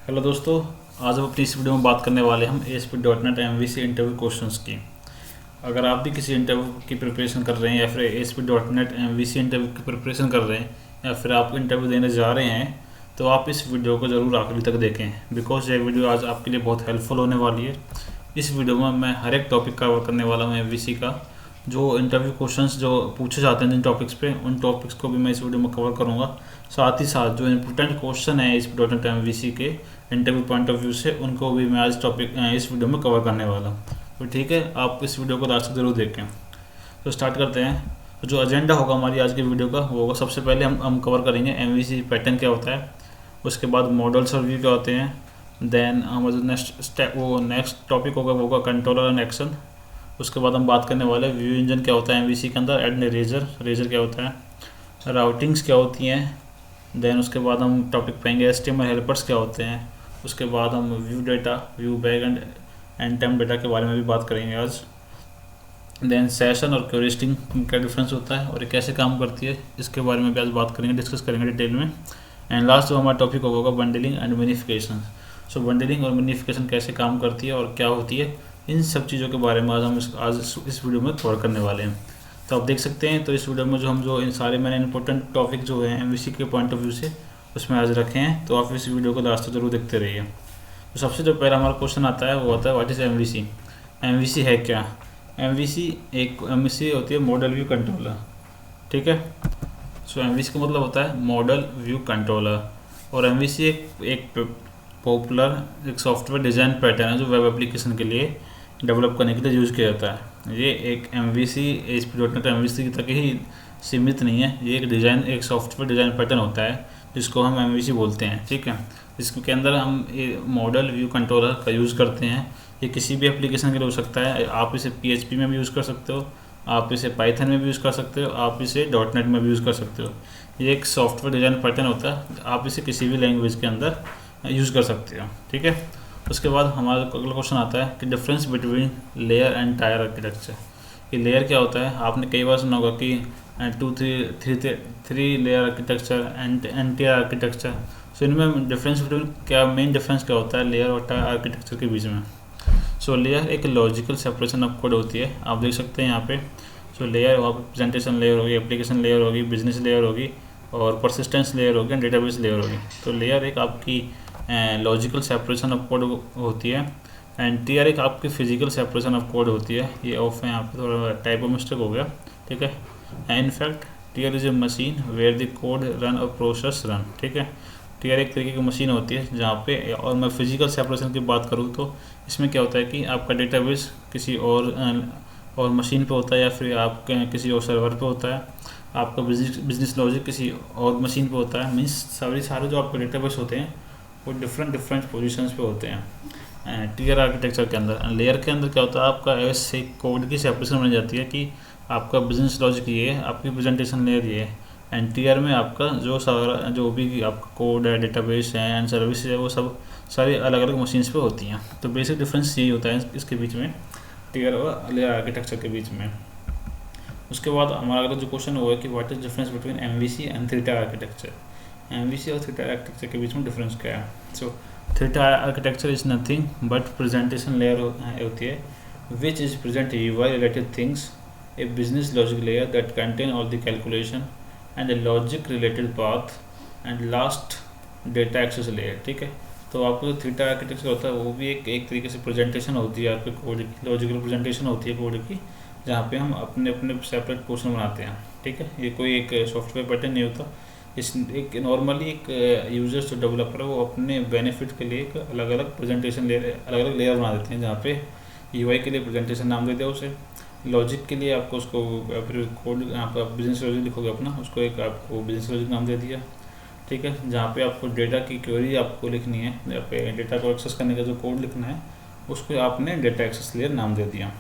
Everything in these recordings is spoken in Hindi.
हेलो दोस्तों। आज हम अपनी इस वीडियो में बात करने वाले हम ASP.NET MVC इंटरव्यू क्वेश्चंस की। अगर आप भी किसी इंटरव्यू की प्रिपरेशन कर रहे हैं या फिर ASP.NEट MVC इंटरव्यू की प्रिपरेशन कर रहे हैं या फिर आप इंटरव्यू देने जा रहे हैं तो आप इस वीडियो को ज़रूर आखिरी तक देखें, बिकॉज ये वीडियो आज आपके लिए बहुत हेल्पफुल होने वाली है। इस वीडियो में मैं हर एक टॉपिक कवर करने वाला हूँ MVC का। जो इंटरव्यू क्वेश्चंस जो पूछे जाते हैं जिन टॉपिक्स पे, उन टॉपिक्स को भी मैं इस वीडियो में कवर करूँगा। साथ ही साथ जो इम्पोर्टेंट क्वेश्चन है ASP.NEट MVC के इंटरव्यू पॉइंट ऑफ व्यू से, उनको भी मैं आज इस वीडियो में कवर करने वाला हूँ। तो ठीक है, आप इस वीडियो को लास्ट तक जरूर देखें। तो स्टार्ट करते हैं। तो जो एजेंडा होगा हमारी आज की वीडियो का वो होगा, सबसे पहले हम कवर करेंगे MVC पैटर्न क्या होता है। उसके बाद मॉडल्स और व्यू क्या होते हैं। देन हमारा जो नेक्स्ट टॉपिक होगा वो होगा कंट्रोलर एंड एक्शन। उसके बाद हम बात करने वाले व्यू इंजन क्या होता है MVC के अंदर, एंड रेजर क्या होता है, राउटिंग्स क्या होती हैं। देन उसके बाद हम टॉपिक पाएंगे HTML हेल्पर्स क्या होते हैं। उसके बाद हम view data, view bag and temp data के बारे में भी बात करेंगे आज। देन सेशन और क्वेरी स्ट्रिंग क्या डिफरेंस होता है और ये कैसे काम करती है, इसके बारे में भी आज बात करेंगे, डिस्कस करेंगे डिटेल में। एंड लास्ट जो हमारा टॉपिक होगा bundling and minification. So bundling और मिनिफिकेशन कैसे काम करती है और क्या होती है, इन सब चीज़ों के बारे में आज हम इस वीडियो में कवर करने वाले हैं। तो आप देख सकते हैं, तो इस वीडियो में जो इन सारे मैंने इंपॉर्टेंट टॉपिक जो है MVC के पॉइंट ऑफ व्यू से उसमें आज रखे हैं, तो आप इस वीडियो को लास्ट तक जरूर देखते रहिए। तो सबसे जो पहला हमारा क्वेश्चन आता है वो होता है व्हाट इज़ MVC। MVC है क्या। MVC होती है मॉडल व्यू कंट्रोलर, ठीक है। सो MVC का मतलब होता है मॉडल व्यू कंट्रोलर। और MVC एक पॉपुलर एक सॉफ्टवेयर डिज़ाइन पैटर्न है जो वेब एप्लीकेशन के लिए डेवलप करने के लिए यूज़ किया जाता है। ये एक MVC ASP.NEट MVC तक ही सीमित नहीं है, ये एक सॉफ्टवेयर डिज़ाइन पैटर्न होता है जिसको हम MVC बोलते हैं, ठीक है। इसके अंदर हम मॉडल व्यू कंट्रोलर का यूज़ करते हैं। ये किसी भी एप्लीकेशन के लिए हो सकता है। आप इसे PHP में भी यूज़ कर सकते हो, आप इसे पाइथन में भी यूज़ कर सकते हो, आप इसे .NET में भी यूज़ कर सकते हो। ये एक सॉफ्टवेयर डिज़ाइन पैटर्न होता है, आप इसे किसी भी लैंग्वेज के अंदर यूज़ कर सकते हो, ठीक है। उसके बाद हमारा अगला क्वेश्चन आता है कि difference between layer and tier architecture. कि लेयर क्या होता है, आपने कई बार सुना होगा कि 3 layer architecture and tier architecture. So इनमें डिफरेंस बिटवीन क्या, मेन डिफरेंस क्या होता है लेयर और टायर आर्किटेक्चर के बीच में। सो लेयर एक लॉजिकल सेपरेशन ऑफ कोड होती है, आप देख सकते हैं यहाँ पे। सो लेयर वहाँ पर प्रेजेंटेशन लेयर होगी, एप्लीकेशन लेयर होगी, बिजनेस लेयर होगी और परसिस्टेंस लेयर होगी, डेटाबेस लेयर होगी। तो लेयर एक आपकी लॉजिकल सेपरेशन ऑफ कोड होती है, एंड टीयर एक आपकी फिजिकल सेपरेशन ऑफ कोड होती है। ये ऑफ है यहाँ पे, थोड़ा टाइप ऑफ मिस्टेक हो गया, ठीक है। In fact tier is a machine where the code run और प्रोसेस रन, ठीक है। टीयर एक तरीके की मशीन होती है जहाँ पे, और मैं फिजिकल सेपरेशन की बात करूँ तो इसमें क्या होता है कि आपका डेटाबेस किसी और मशीन पे होता है या फिर आप किसी और सर्वर पे होता है, आपका बिजनेस लॉजिक किसी और मशीन पे होता है। मीन्स सारे जो आपके डेटाबेस होते हैं वो डिफरेंट पोजीशंस पे होते हैं टीयर आर्किटेक्चर के अंदर। लेयर के अंदर क्या होता है, आपका ऐसे कोड की सेपरेशन बन जाती है कि आपका बिजनेस लॉजिक ये है, आपकी प्रेजेंटेशन लेयर ये है, एंड टीयर में आपका जो भी आपका कोड है, डेटाबेस है एंड सर्विस है, वो सब सारी अलग अलग मशीन्स पे होती हैं। तो बेसिक डिफरेंस यही होता है इसके बीच में, टीयर और लेयर आर्किटेक्चर के बीच में। उसके बाद हमारा अगला जो क्वेश्चन हुआ है कि what is difference between MVC and 3-tier architecture. MVC और 3-tier आर्किटेक्चर के बीच में डिफरेंस क्या है। So 3-tier architecture is nothing but presentation layer होती है which is present UI related things, a business logic layer that contain all the calculation and a logic related path, and last data access layer, ठीक है। तो आपको जो 3-tier आर्किटेक्चर होता है वो भी एक तरीके से प्रेजेंटेशन होती है आपके कोड की, लॉजिकल प्रेजेंटेशन होती है कोड की, जहाँ पे हम अपने अपने सेपरेट पोर्शन बनाते हैं, ठीक है। ये कोई एक सॉफ्टवेयर पैटर्न नहीं होता। इस एक नॉर्मली एक यूजर्स जो डेवलपर है वो अपने बेनिफिट के लिए एक अलग अलग प्रेजेंटेशन अलग अलग लेयर बना देते हैं, जहाँ पे UI के लिए प्रेजेंटेशन नाम देते हैं उसे, लॉजिक के लिए आपको उसको फिर कोड यहाँ पर आप बिजनेस लॉजिक लिखोगे अपना, उसको एक आपको बिजनेस लॉजिक नाम दे दिया, ठीक है। जहाँ पे आपको डेटा की क्वेरी आपको लिखनी है, जहाँ पे डेटा को एक्सेस करने का जो कोड लिखना है उसको आपने डेटा एक्सेस लेयर नाम दे दिया।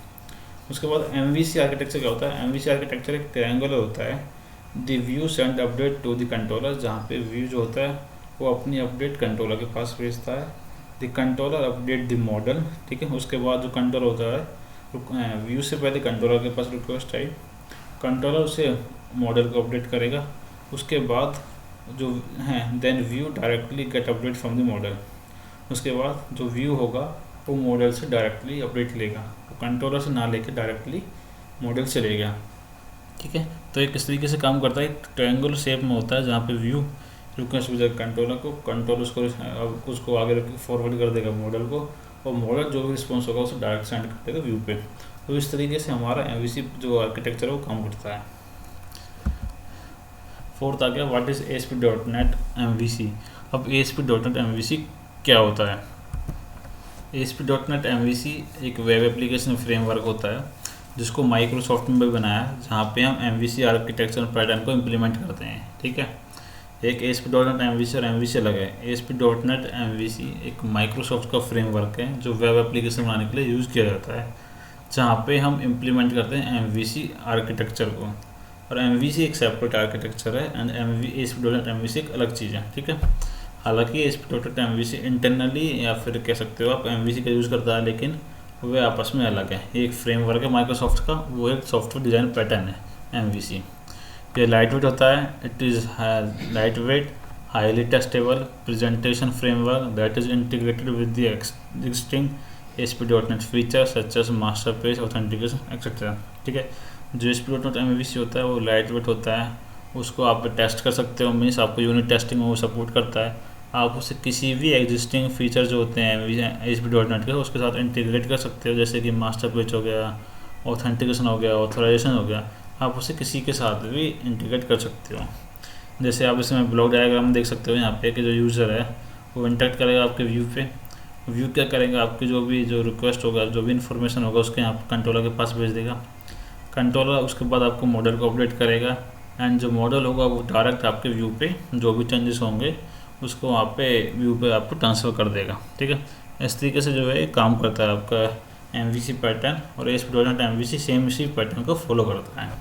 उसके बाद MVC आर्किटेक्चर क्या होता है। MVC आर्किटेक्चर एक ट्रायंगुलर होता है, the view send update to the controller, जहाँ पे व्यू जो होता है वो अपनी अपडेट कंट्रोलर के पास भेजता है। The controller update the model, ठीक है। उसके बाद जो कंट्रोलर होता है, व्यू से पहले कंट्रोलर के पास रिक्वेस्ट आई, कंट्रोलर उसे मॉडल को अपडेट करेगा, उसके बाद जो है then view directly get update from the model. उसके बाद जो व्यू होगा वो मॉडल से डायरेक्टली अपडेट लेगा, वो कंट्रोलर से ना लेके डायरेक्टली मॉडल से लेगा। ठीक है, तो ये किस तरीके से काम करता है, ट्रायंगल शेप में होता है जहाँ पे व्यू रिक्वेस्ट भेजेगा कंट्रोलर को, कंट्रोल उसको आगे फॉरवर्ड कर देगा मॉडल को, और मॉडल जो भी रिस्पॉन्स होगा उसे डायरेक्ट सेंड कर देगा व्यू पे। तो इस तरीके से हमारा MVC जो आर्किटेक्चर है वो काम करता है। फोर्थ आ गया व्हाट इज़ ASP.NET MVC। अब ASP.NET MVC क्या होता है? ASP.NET MVC एक वेब एप्लीकेशन फ्रेमवर्क होता है जिसको माइक्रोसॉफ्ट में भी बनाया है, जहाँ पे हम MVC आर्किटेक्चर पैटर्न को इम्प्लीमेंट करते हैं। ठीक है, एक ASP.NET MVC और MVC अलग है। ASP.NEट MVC एक माइक्रोसॉफ्ट का फ्रेमवर्क है जो वेब एप्लीकेशन बनाने के लिए यूज़ किया जाता है, जहाँ पे हम इम्प्लीमेंट करते हैं MVC आर्किटेक्चर को, और MVC एक सेपरेट आर्किटेक्चर है एंड ASP.NET MVC एक अलग चीज़ है। ठीक है, हालांकि ASP.NET MVC इंटरनली या फिर कह सकते हो आप MVC का यूज़ करता है, लेकिन वे आपस में अलग है। एक फ्रेमवर्क है माइक्रोसॉफ्ट का, वो एक सॉफ्टवेयर डिज़ाइन पैटर्न है MVC। ये लाइट वेट होता है, it is light weight highly testable presentation framework that is integrated with the existing ASP.NET feature such as master page authentication etcetera. ठीक है, जो ASP.NET MVC होता है वो लाइट वेट होता है, उसको आप टेस्ट कर सकते हो, मीन्स आपको यूनिट टेस्टिंग में वो सपोर्ट करता है। आप उसे किसी भी एग्जिस्टिंग फीचर जो होते हैं ASP.NET के उसके साथ इंटीग्रेट कर सकते हो, जैसे कि मास्टर पेज हो गया, ऑथेंटिकेशन हो गया, ऑथराइजेशन हो गया, आप उसे किसी के साथ भी इंटीग्रेट कर सकते हो। जैसे आप इसमें ब्लॉक डायग्राम देख सकते हो यहाँ पे कि जो यूज़र है वो इंटरेक्ट करेगा आपके व्यू पे, व्यू क्या करेगा, आपकी जो रिक्वेस्ट होगा, जो भी इन्फॉर्मेशन होगा उसके यहाँ कंट्रोलर के पास भेज देगा, कंट्रोलर उसके बाद आपको मॉडल को अपडेट करेगा, एंड जो मॉडल होगा वो डायरेक्ट आपके व्यू पे जो भी चेंजेस होंगे उसको वहाँ पे व्यू पे आपको ट्रांसफ़र कर देगा। ठीक है, इस तरीके से जो है काम करता है आपका MVC पैटर्न, और ASP.NET MVC सेम इसी पैटर्न को फॉलो करता है।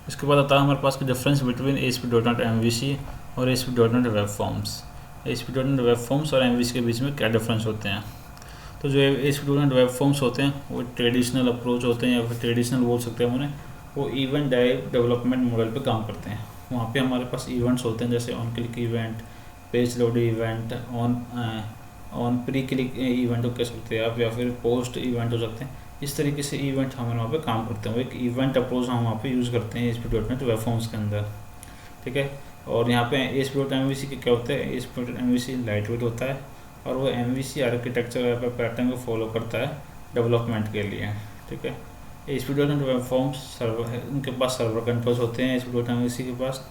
इसके बाद आता है हमारे पास का डिफरेंस बिटवीन ASP.NET MVC और ASP.NET web forms. ASP.NET web forms और MVC के बीच में क्या डिफरेंस होते हैं? तो जो ASP.NET वेब फॉर्म्स होते हैं वो ट्रेडिशनल अप्रोच होते हैं, या फिर ट्रेडिशनल बोल सकते हैं उन्हें, वो इवेंट ड्राइव डेवलपमेंट मॉडल पे काम करते हैं। वहाँ पे हमारे पास इवेंट्स होते हैं जैसे on click event, page load event, on pre click event हो कह सकते हैं आप, या फिर पोस्ट इवेंट हो सकते हैं। इस तरीके से इवेंट हमारे वहाँ पे काम करते हैं, वो एक इवेंट अप्रोच हम वहाँ पे यूज़ करते हैं ASP.NET वेब फॉर्म्स के अंदर। ठीक है, और यहाँ पे ASP.NET MVC के क्या होता है, ASP.NEट MVC लाइट वेट होता है और वो MVC आर्किटेक्चर पैटर्न को फॉलो करता है डेवलपमेंट के लिए। ठीक है, ASP.NEट वेब फॉर्म्स सर्वर है, उनके पास सर्वर कंट्रोल्स होते हैं, ASP.NEट MVC के पास।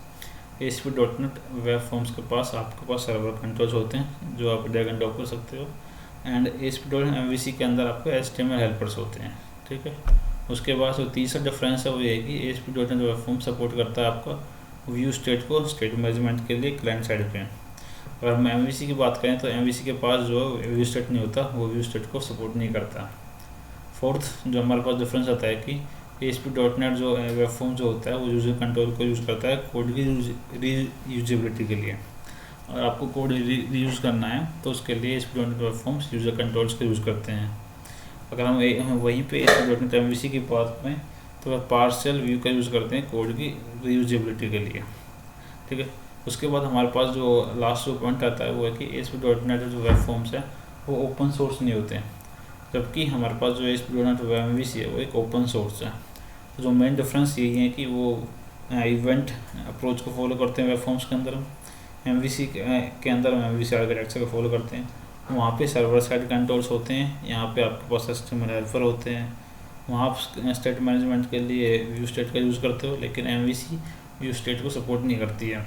ASP.NEट वेब फॉर्म्स के पास आपके पास सर्वर कंट्रोल्स होते हैं जो आप ड्रैग एंड ड्रॉप कर सकते हो, एंड ASP.NEट MVC के अंदर आपके HTML हेल्पर्स होते हैं। ठीक है, उसके बाद जो तीसरा डिफरेंस है वो ये है कि ASP.NEट वेब फॉर्म सपोर्ट करता है आपका व्यू स्टेट को स्टेट मैनेजमेंट के लिए क्लाइंट साइड पे। अगर हम MVC की बात करें तो MVC के पास जो व्यू स्टेट नहीं होता, वो व्यू स्टेट को सपोर्ट नहीं करता। फोर्थ जो हमारे पास डिफरेंस आता है कि ASP.NEट जो वेब फॉर्म जो होता है वो यूज़र कंट्रोल को यूज़ करता है कोड की रीयूजेबिलिटी के लिए, और आपको कोड रीयूज़ करना है तो उसके लिए ASP.NEट वेब फॉर्म्स यूज़र कंट्रोल्स का यूज़ करते हैं। अगर हम वहीं पे ASP.NEट MVC की बात में तो वह पार्शियल व्यू का यूज़ करते हैं कोड की रीयूजेबिलिटी के लिए। ठीक है, उसके बाद हमारे पास जो लास्ट जो पॉइंट आता है वो है कि ASP.NEट जो वेब फॉर्म्स है वो ओपन सोर्स नहीं होते हैं, जबकि हमारे पास जो ASP.NEट MVC है वो एक ओपन सोर्स है। तो जो मेन डिफरेंस यही है कि वो इवेंट अप्रोच को फॉलो करते हैं वेब फॉर्म्स के अंदर, MVC के अंदर हम MVC आर्किटेक्चर को फॉलो करते हैं। वहाँ पे सर्वर साइड कंट्रोल्स होते हैं, यहाँ पे आपके पास HTML हेल्पर होते हैं, वहाँ आप स्टेट मैनेजमेंट के लिए व्यू स्टेट का यूज़ करते हो, लेकिन MVC व्यू स्टेट को सपोर्ट नहीं करती है।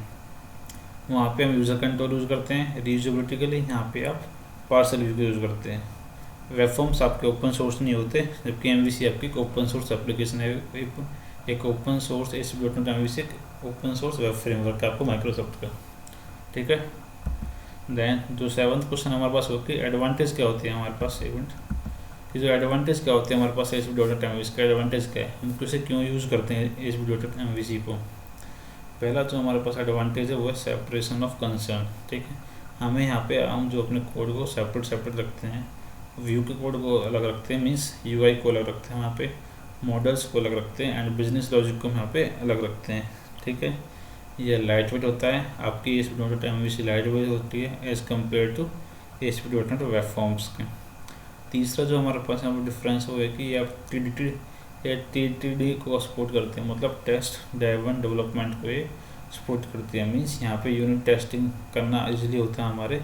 वहाँ पे हम यूज़र कंट्रोल यूज़ करते हैं रीयूजेबिलिटी के लिए, यहाँ पे आप पार्शियल व्यू का यूज़ करते हैं। वेब फॉर्म्स आपके ओपन सोर्स नहीं होते, जबकि MVC आपकी एक ओपन सोर्स एप्लीकेशन है, एक ओपन सोर्स ASP.NEट MVC open source web framework है आपको माइक्रोसॉफ्ट का। ठीक है, देन जो सेवंथ क्वेश्चन हमारे पास होती है एडवांटेज क्या होती है हमारे पास इवेंट की, जो एडवांटेज क्या होती है हमारे पास ASP.NEट MVC का एडवांटेज क्या है, हम इसे क्यों यूज़ करते हैं ASP.NEट MVC को। पहला जो हमारे पास एडवांटेज है वो है सेपरेशन ऑफ कंसर्न। ठीक है, हमें यहाँ पे हम जो अपने कोड को सेपरेट रखते हैं, व्यू के कोड को अलग रखते हैं, मीन्स UI को अलग रखते हैं, वहाँ पे मॉडल्स को अलग रखते हैं, एंड बिजनेस लॉजिक को हम यहाँ पे अलग रखते हैं। ठीक है, ये लाइट वेट होता है, आपकी ASP.NET लाइट वेट होती है as compare to ASP.NET web forms के। तीसरा जो हमारे पास यहाँ पर डिफरेंस वो है कि ये आप TDD को सपोर्ट करते हैं, मतलब टेस्ट ड्राइवन डेवलपमेंट को ये सपोर्ट करती है। मीन्स यहाँ पे यूनिट टेस्टिंग करना इजीली होता है हमारे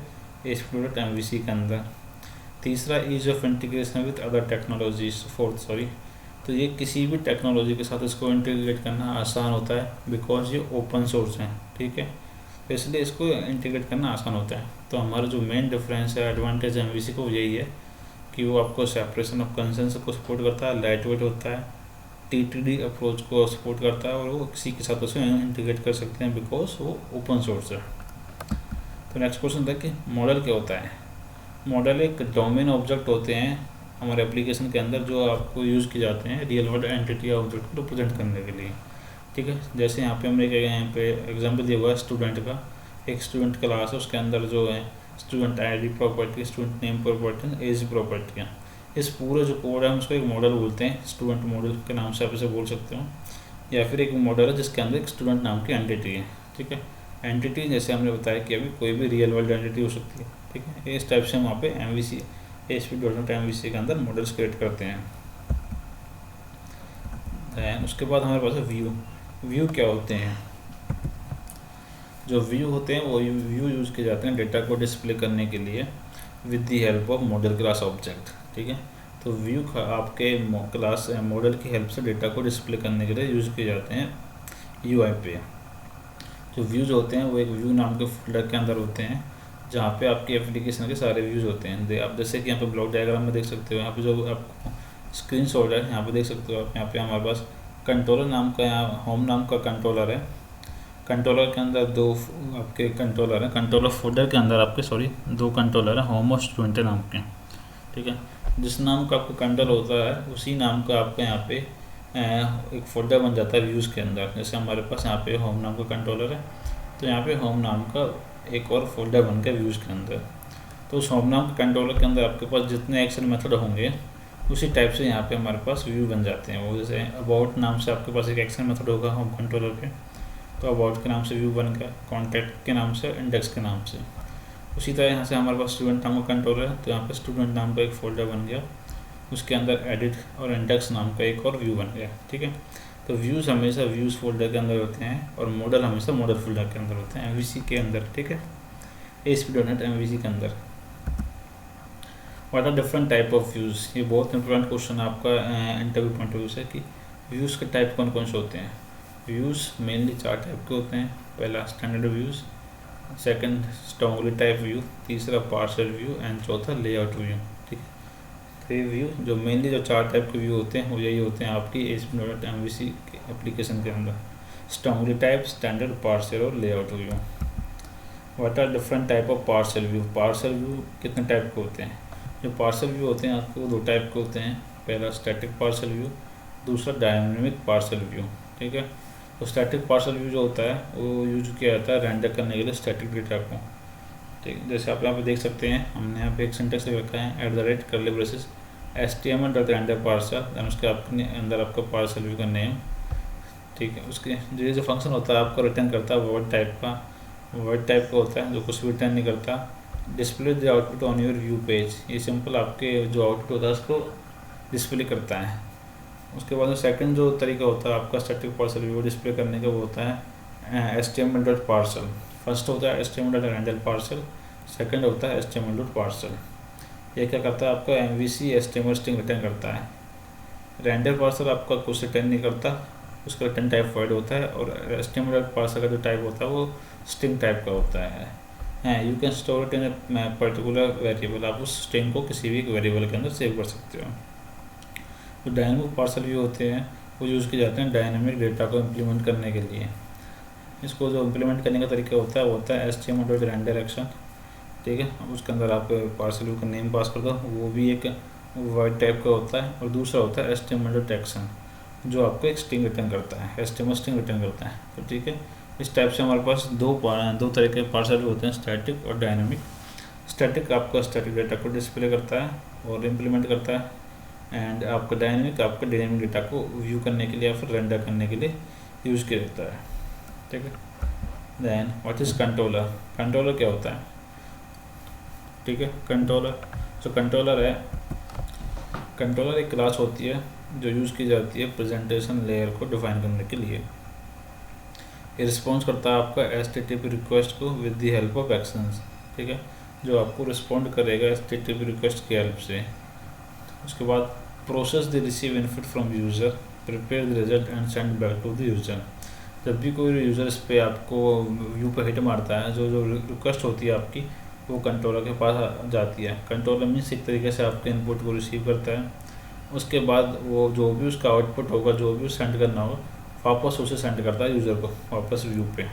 ASP.MVC के अंदर। तीसरा ease of integration with other technologies, तो ये किसी भी टेक्नोलॉजी के साथ इसको इंटीग्रेट करना आसान होता है बिकॉज ये ओपन सोर्स है, ठीक है, तो इसलिए इसको इंटीग्रेट करना आसान होता है। तो हमारा जो मेन डिफरेंस है एडवांटेज MVC को यही है कि वो आपको सेपरेशन ऑफ कंसर्न्स को सपोर्ट करता है, लाइट वेट होता है, TDD अप्रोच को सपोर्ट करता है और वो किसी के साथ उसे इंटीग्रेट कर सकते हैं बिकॉज वो ओपन सोर्स है। तो नेक्स्ट क्वेश्चन था कि मॉडल क्या होता है। मॉडल एक डोमेन ऑब्जेक्ट होते हैं हमारे एप्लीकेशन के अंदर जो आपको यूज़ किए जाते हैं रियल वर्ल्ड एंटिटी ऑब्जेक्ट को रिप्रेजेंट करने के लिए, ठीक है। जैसे यहाँ पे हमने यहाँ पे एग्जांपल दिया हुआ है स्टूडेंट का, एक स्टूडेंट क्लास है, उसके अंदर जो है student ID property, student name property, age property है। इस पूरे जो कोड है हम उसको एक मॉडल बोलते हैं, स्टूडेंट मॉडल के नाम से आप इसे बोल सकते हो, या फिर एक मॉडल है जिसके अंदर एक स्टूडेंट नाम की एंटिटी है, ठीक है। एंटिटी जैसे हमने बताया कि अभी कोई भी रियल वर्ल्ड एंटिटी हो सकती है, ठीक है। इस टाइप से हम वहाँ पे ASP.NET के अंदर मॉडल्स क्रिएट करते हैं। दैन उसके बाद हमारे पास है व्यू क्या होते हैं। जो व्यू होते हैं वो व्यू यूज़ किए जाते हैं डेटा को डिस्प्ले करने के लिए with the help of model class object, ठीक है। तो व्यू आपके क्लास मॉडल की हेल्प से डेटा को डिस्प्ले करने के लिए यूज़ किए जाते हैं UI पे। जो व्यूज़ होते हैं वो एक व्यू नाम के फोल्डर के अंदर होते हैं जहाँ पे आपकी एप्लीकेशन के सारे व्यूज़ होते हैं। आप जैसे कि यहाँ पे ब्लॉक डायग्राम में देख सकते हो, यहाँ पे जो आप स्क्रीन शॉट है यहाँ पे देख सकते हो आप, यहाँ पे हमारे पास कंट्रोलर नाम का, यहाँ होम नाम का कंट्रोलर है। कंट्रोलर के अंदर दो आपके कंट्रोलर हैं, कंट्रोलर फोल्डर के अंदर आपके दो कंट्रोलर हैं होम और स्टूडेंट नाम के, ठीक है। जिस नाम का आपका कंट्रोल होता है उसी नाम का आपका यहाँ पे एक फोल्डर बन जाता है व्यूज़ के अंदर। जैसे हमारे पास यहाँ पे होम नाम का कंट्रोलर है तो यहाँ पे होम नाम का एक और फोल्डर बन गया व्यूज़ के अंदर। तो उस होम नाम के कंट्रोलर के अंदर आपके पास जितने एक्शन मेथड होंगे उसी टाइप से यहाँ पे हमारे पास व्यू बन जाते हैं। वो जैसे अबाउट नाम से आपके पास एक एक्शन मेथड होगा होम कंट्रोलर पे, तो अबाउट के नाम से व्यू बन गया, कॉन्टैक्ट के नाम से, इंडेक्स के नाम से। उसी तरह यहाँ से हमारे पास स्टूडेंट नाम का कंट्रोलर है तो यहाँ पे स्टूडेंट नाम का एक फोल्डर बन गया, उसके अंदर एडिट और इंडेक्स नाम का एक और व्यू बन गया, ठीक है। तो व्यूज़ हमेशा व्यूज़ फोल्डर के अंदर होते हैं और मॉडल हमेशा मॉडल फोल्डर के अंदर होते हैं MVC के अंदर, ठीक है, ASP.NET MVC के अंदर। What are different type of views, ये बहुत इंपॉर्टेंट क्वेश्चन है आपका इंटरव्यू पॉइंट ऑफ व्यू से कि व्यूज़ के टाइप कौन कौन से होते हैं। व्यूज़ मेनली 4 टाइप के होते हैं। पहला standard views, second strongly type view, तीसरा पार्शियल व्यू एंड चौथा लेआउट व्यू, ठीक है। तो व्यू जो मेनली जो 4 टाइप के व्यू होते हैं वो यही होते हैं आपकी ASP.NET MVC के एप्लीकेशन के अंदर, स्ट्रॉन्गली टाइप, स्टैंडर्ड, पार्शियल और layout view. What are different type of partial view, partial view कितने टाइप के होते हैं। जो पार्शियल व्यू होते हैं आपको 2 टाइप के होते हैं, पहला स्टैटिक पार्शियल व्यू, दूसरा डायनेमिक पार्शियल व्यू, ठीक है। तो स्टैटिक पार्शियल व्यू जो होता है वो यूज किया जाता है रेंडर करने के लिए स्टैटिक डेटा को, ठीक। जैसे आप यहाँ पे देख सकते हैं हमने यहाँ पे एक सिंटेक्स रखा है @curly braces HTML.render parcel, then उसके आपके अंदर आपका पार्शियल व्यू का नेम, ठीक है। उसके जो फंक्शन होता है आपको रिटर्न करता है वर्ड टाइप का होता है जो कुछ भी रिटर्न नहीं करता। Display the output on your view page, ये सिंपल आपके जो आउटपुट होता है उसको डिस्प्ले करता है। उसके बाद सेकंड जो तरीका होता है आपका स्टैटिक पार्शियल व्यू डिस्प्ले करने का वो होता है HTML.parcel। फर्स्ट होता है HTML.render पार्सल, सेकंड होता है HTML.parcel। ये क्या करता है आपका MVC HTML स्ट्रिंग रिटर्न करता है। रेंडर पार्सल आपका कुछ रिटर्न नहीं करता, उसका रिटर्न टाइप वॉइड होता है, और HTML.parcel का जो टाइप होता है वो स्ट्रिंग टाइप का होता है। You can store it in a particular variable, आप उस स्ट्रिंग को किसी भी वेरिएबल के अंदर सेव कर सकते हो। जो डायनेमिक पार्शियल व्यू होते हैं वो यूज़ किए जाते हैं डायनेमिक डेटा को इम्प्लीमेंट करने के लिए। इसको जो इम्प्लीमेंट करने का तरीका होता है वो होता है HTML.render एक्शन, ठीक है। अब उसके अंदर आप पार्शियल व्यू का नेम पास कर दो, वो भी एक वाइड टाइप का होता है, और दूसरा होता है HTML.action जो आपको एक स्ट्रिंग रिटर्न करता है, HTML स्ट्रिंग रिटर्न करता है, तो ठीक है। इस टाइप से हमारे पास दो तरह के पार्शियल व्यू होते हैं, स्टैटिक और डायनेमिक। स्टैटिक आपका स्टैटिक डेटा को डिस्प्ले करता है और इम्प्लीमेंट करता है, एंड आपका डायनेमिक आपका डायनेमिक डेटा को व्यू करने के लिए या फिर रेंडर करने के लिए यूज़ किया जाता है, ठीक है। Then what is controller, controller क्या होता है, ठीक है। कंट्रोलर जो कंट्रोलर है, कंट्रोलर एक क्लास होती है जो यूज़ की जाती है प्रेजेंटेशन लेयर को डिफाइन करने के लिए। ये रिस्पॉन्स करता है आपका HTTP रिक्वेस्ट को with the help of actions, ठीक है, जो आपको रिस्पॉन्ड करेगा HTTP रिक्वेस्ट की हेल्प से। उसके बाद process the receive input from user, prepare the result and send back to the user. जब भी कोई यूज़र इस पर आपको व्यू पर हिट मारता है, जो जो रिक्वेस्ट होती है आपकी वो कंट्रोलर के पास जाती है। कंट्रोलर मीन्स एक तरीके से आपके इनपुट को रिसीव करता है, उसके बाद वो जो भी उसका आउटपुट होगा, जो भी सेंड करना होगा, वापस उसे सेंड करता है यूज़र को वापस व्यू पे,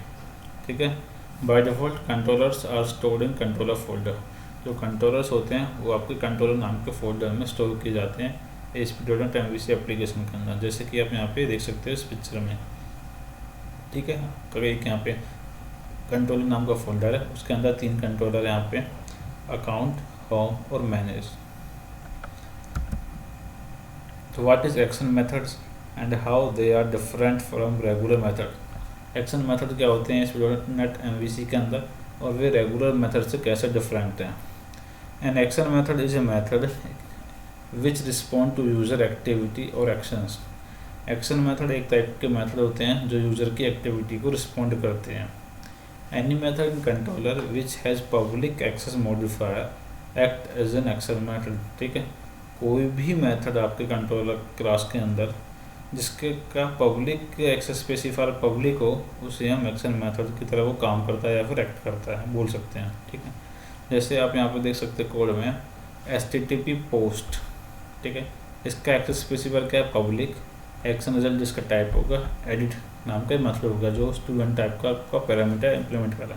ठीक है। By default controllers are stored in controller folder. जो कंट्रोलर्स होते हैं वो आपके कंट्रोलर नाम के फोल्डर में स्टोर किए जाते हैं ASP.NET एप्लीकेशन के अंदर, जैसे कि आप यहाँ पे देख सकते हो इस पिक्चर में, ठीक है। तो एक यहाँ पे कंट्रोलर नाम का फोल्डर है, उसके अंदर 3 कंट्रोलर यहाँ पे, अकाउंट, होम और मैनेज। तो what is action methods and how they are different from regular method. Action method क्या होते हैं ASP.NET MVC के अंदर, और वे रेगुलर मेथड से कैसे डिफरेंट हैं। An action method is a method which respond to user activity और एक्शंस। एक्शन मेथड एक टाइप के मेथड होते हैं जो यूज़र की एक्टिविटी को रिस्पॉन्ड करते हैं। Any method in controller which has public access modifier act as an action method, ठीक है। कोई भी मेथड आपके कंट्रोलर क्लास के अंदर जिसके का पब्लिक एक्सेस स्पेसिफायर पब्लिक हो, उसे हम एक्शन मेथड की तरह वो काम करता है या फिर एक्ट करता है बोल सकते हैं, ठीक है। जैसे आप यहाँ पे देख सकते हैं कोड में HTTP पोस्ट, ठीक है, इसका एक्सेस स्पेसिफायर क्या है, पब्लिक। एक्शन रिजल्ट जिसका टाइप होगा एडिट नाम का मेथड होगा जो स्टूडेंट टाइप का आपका पैरामीटर इम्प्लीमेंट करा,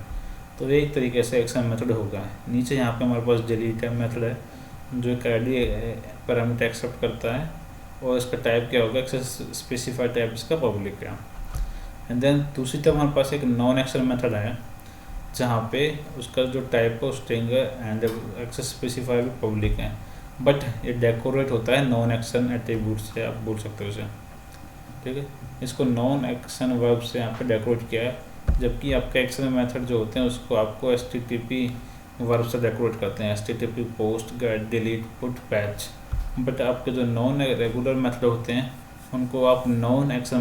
तो ये एक तरीके से एक्शन मेथड होगा। नीचे यहाँ पे हमारे पास डिलीट मेथड है जो एक ID पैरामीटर एक्सेप्ट करता है, और इसका टाइप क्या होगा, एक्सेस स्पेसिफाई टाइप इसका पब्लिक है। एंड देन दूसरी तरफ हमारे पास एक नॉन एक्शन मेथड है जहाँ पे उसका जो टाइप है स्ट्रिंग है एंड एक्सेस स्पेसिफाई भी पब्लिक है, बट ये डेकोरेट होता है नॉन एक्शन एट्रीब्यूट से, आप बोल सकते हो उसे, ठीक है। इसको नॉन एक्शन वर्ब से यहाँ पे डेकोरेट किया है, जबकि आपका एक्शन मेथड जो होते हैं उसको आपको HTTP वर्ब से डेकोरेट करते हैं, HTTP post, get, delete, put, patch. But आपके जो नॉन रेगुलर मेथड होते हैं उनको आप नॉन एक्शन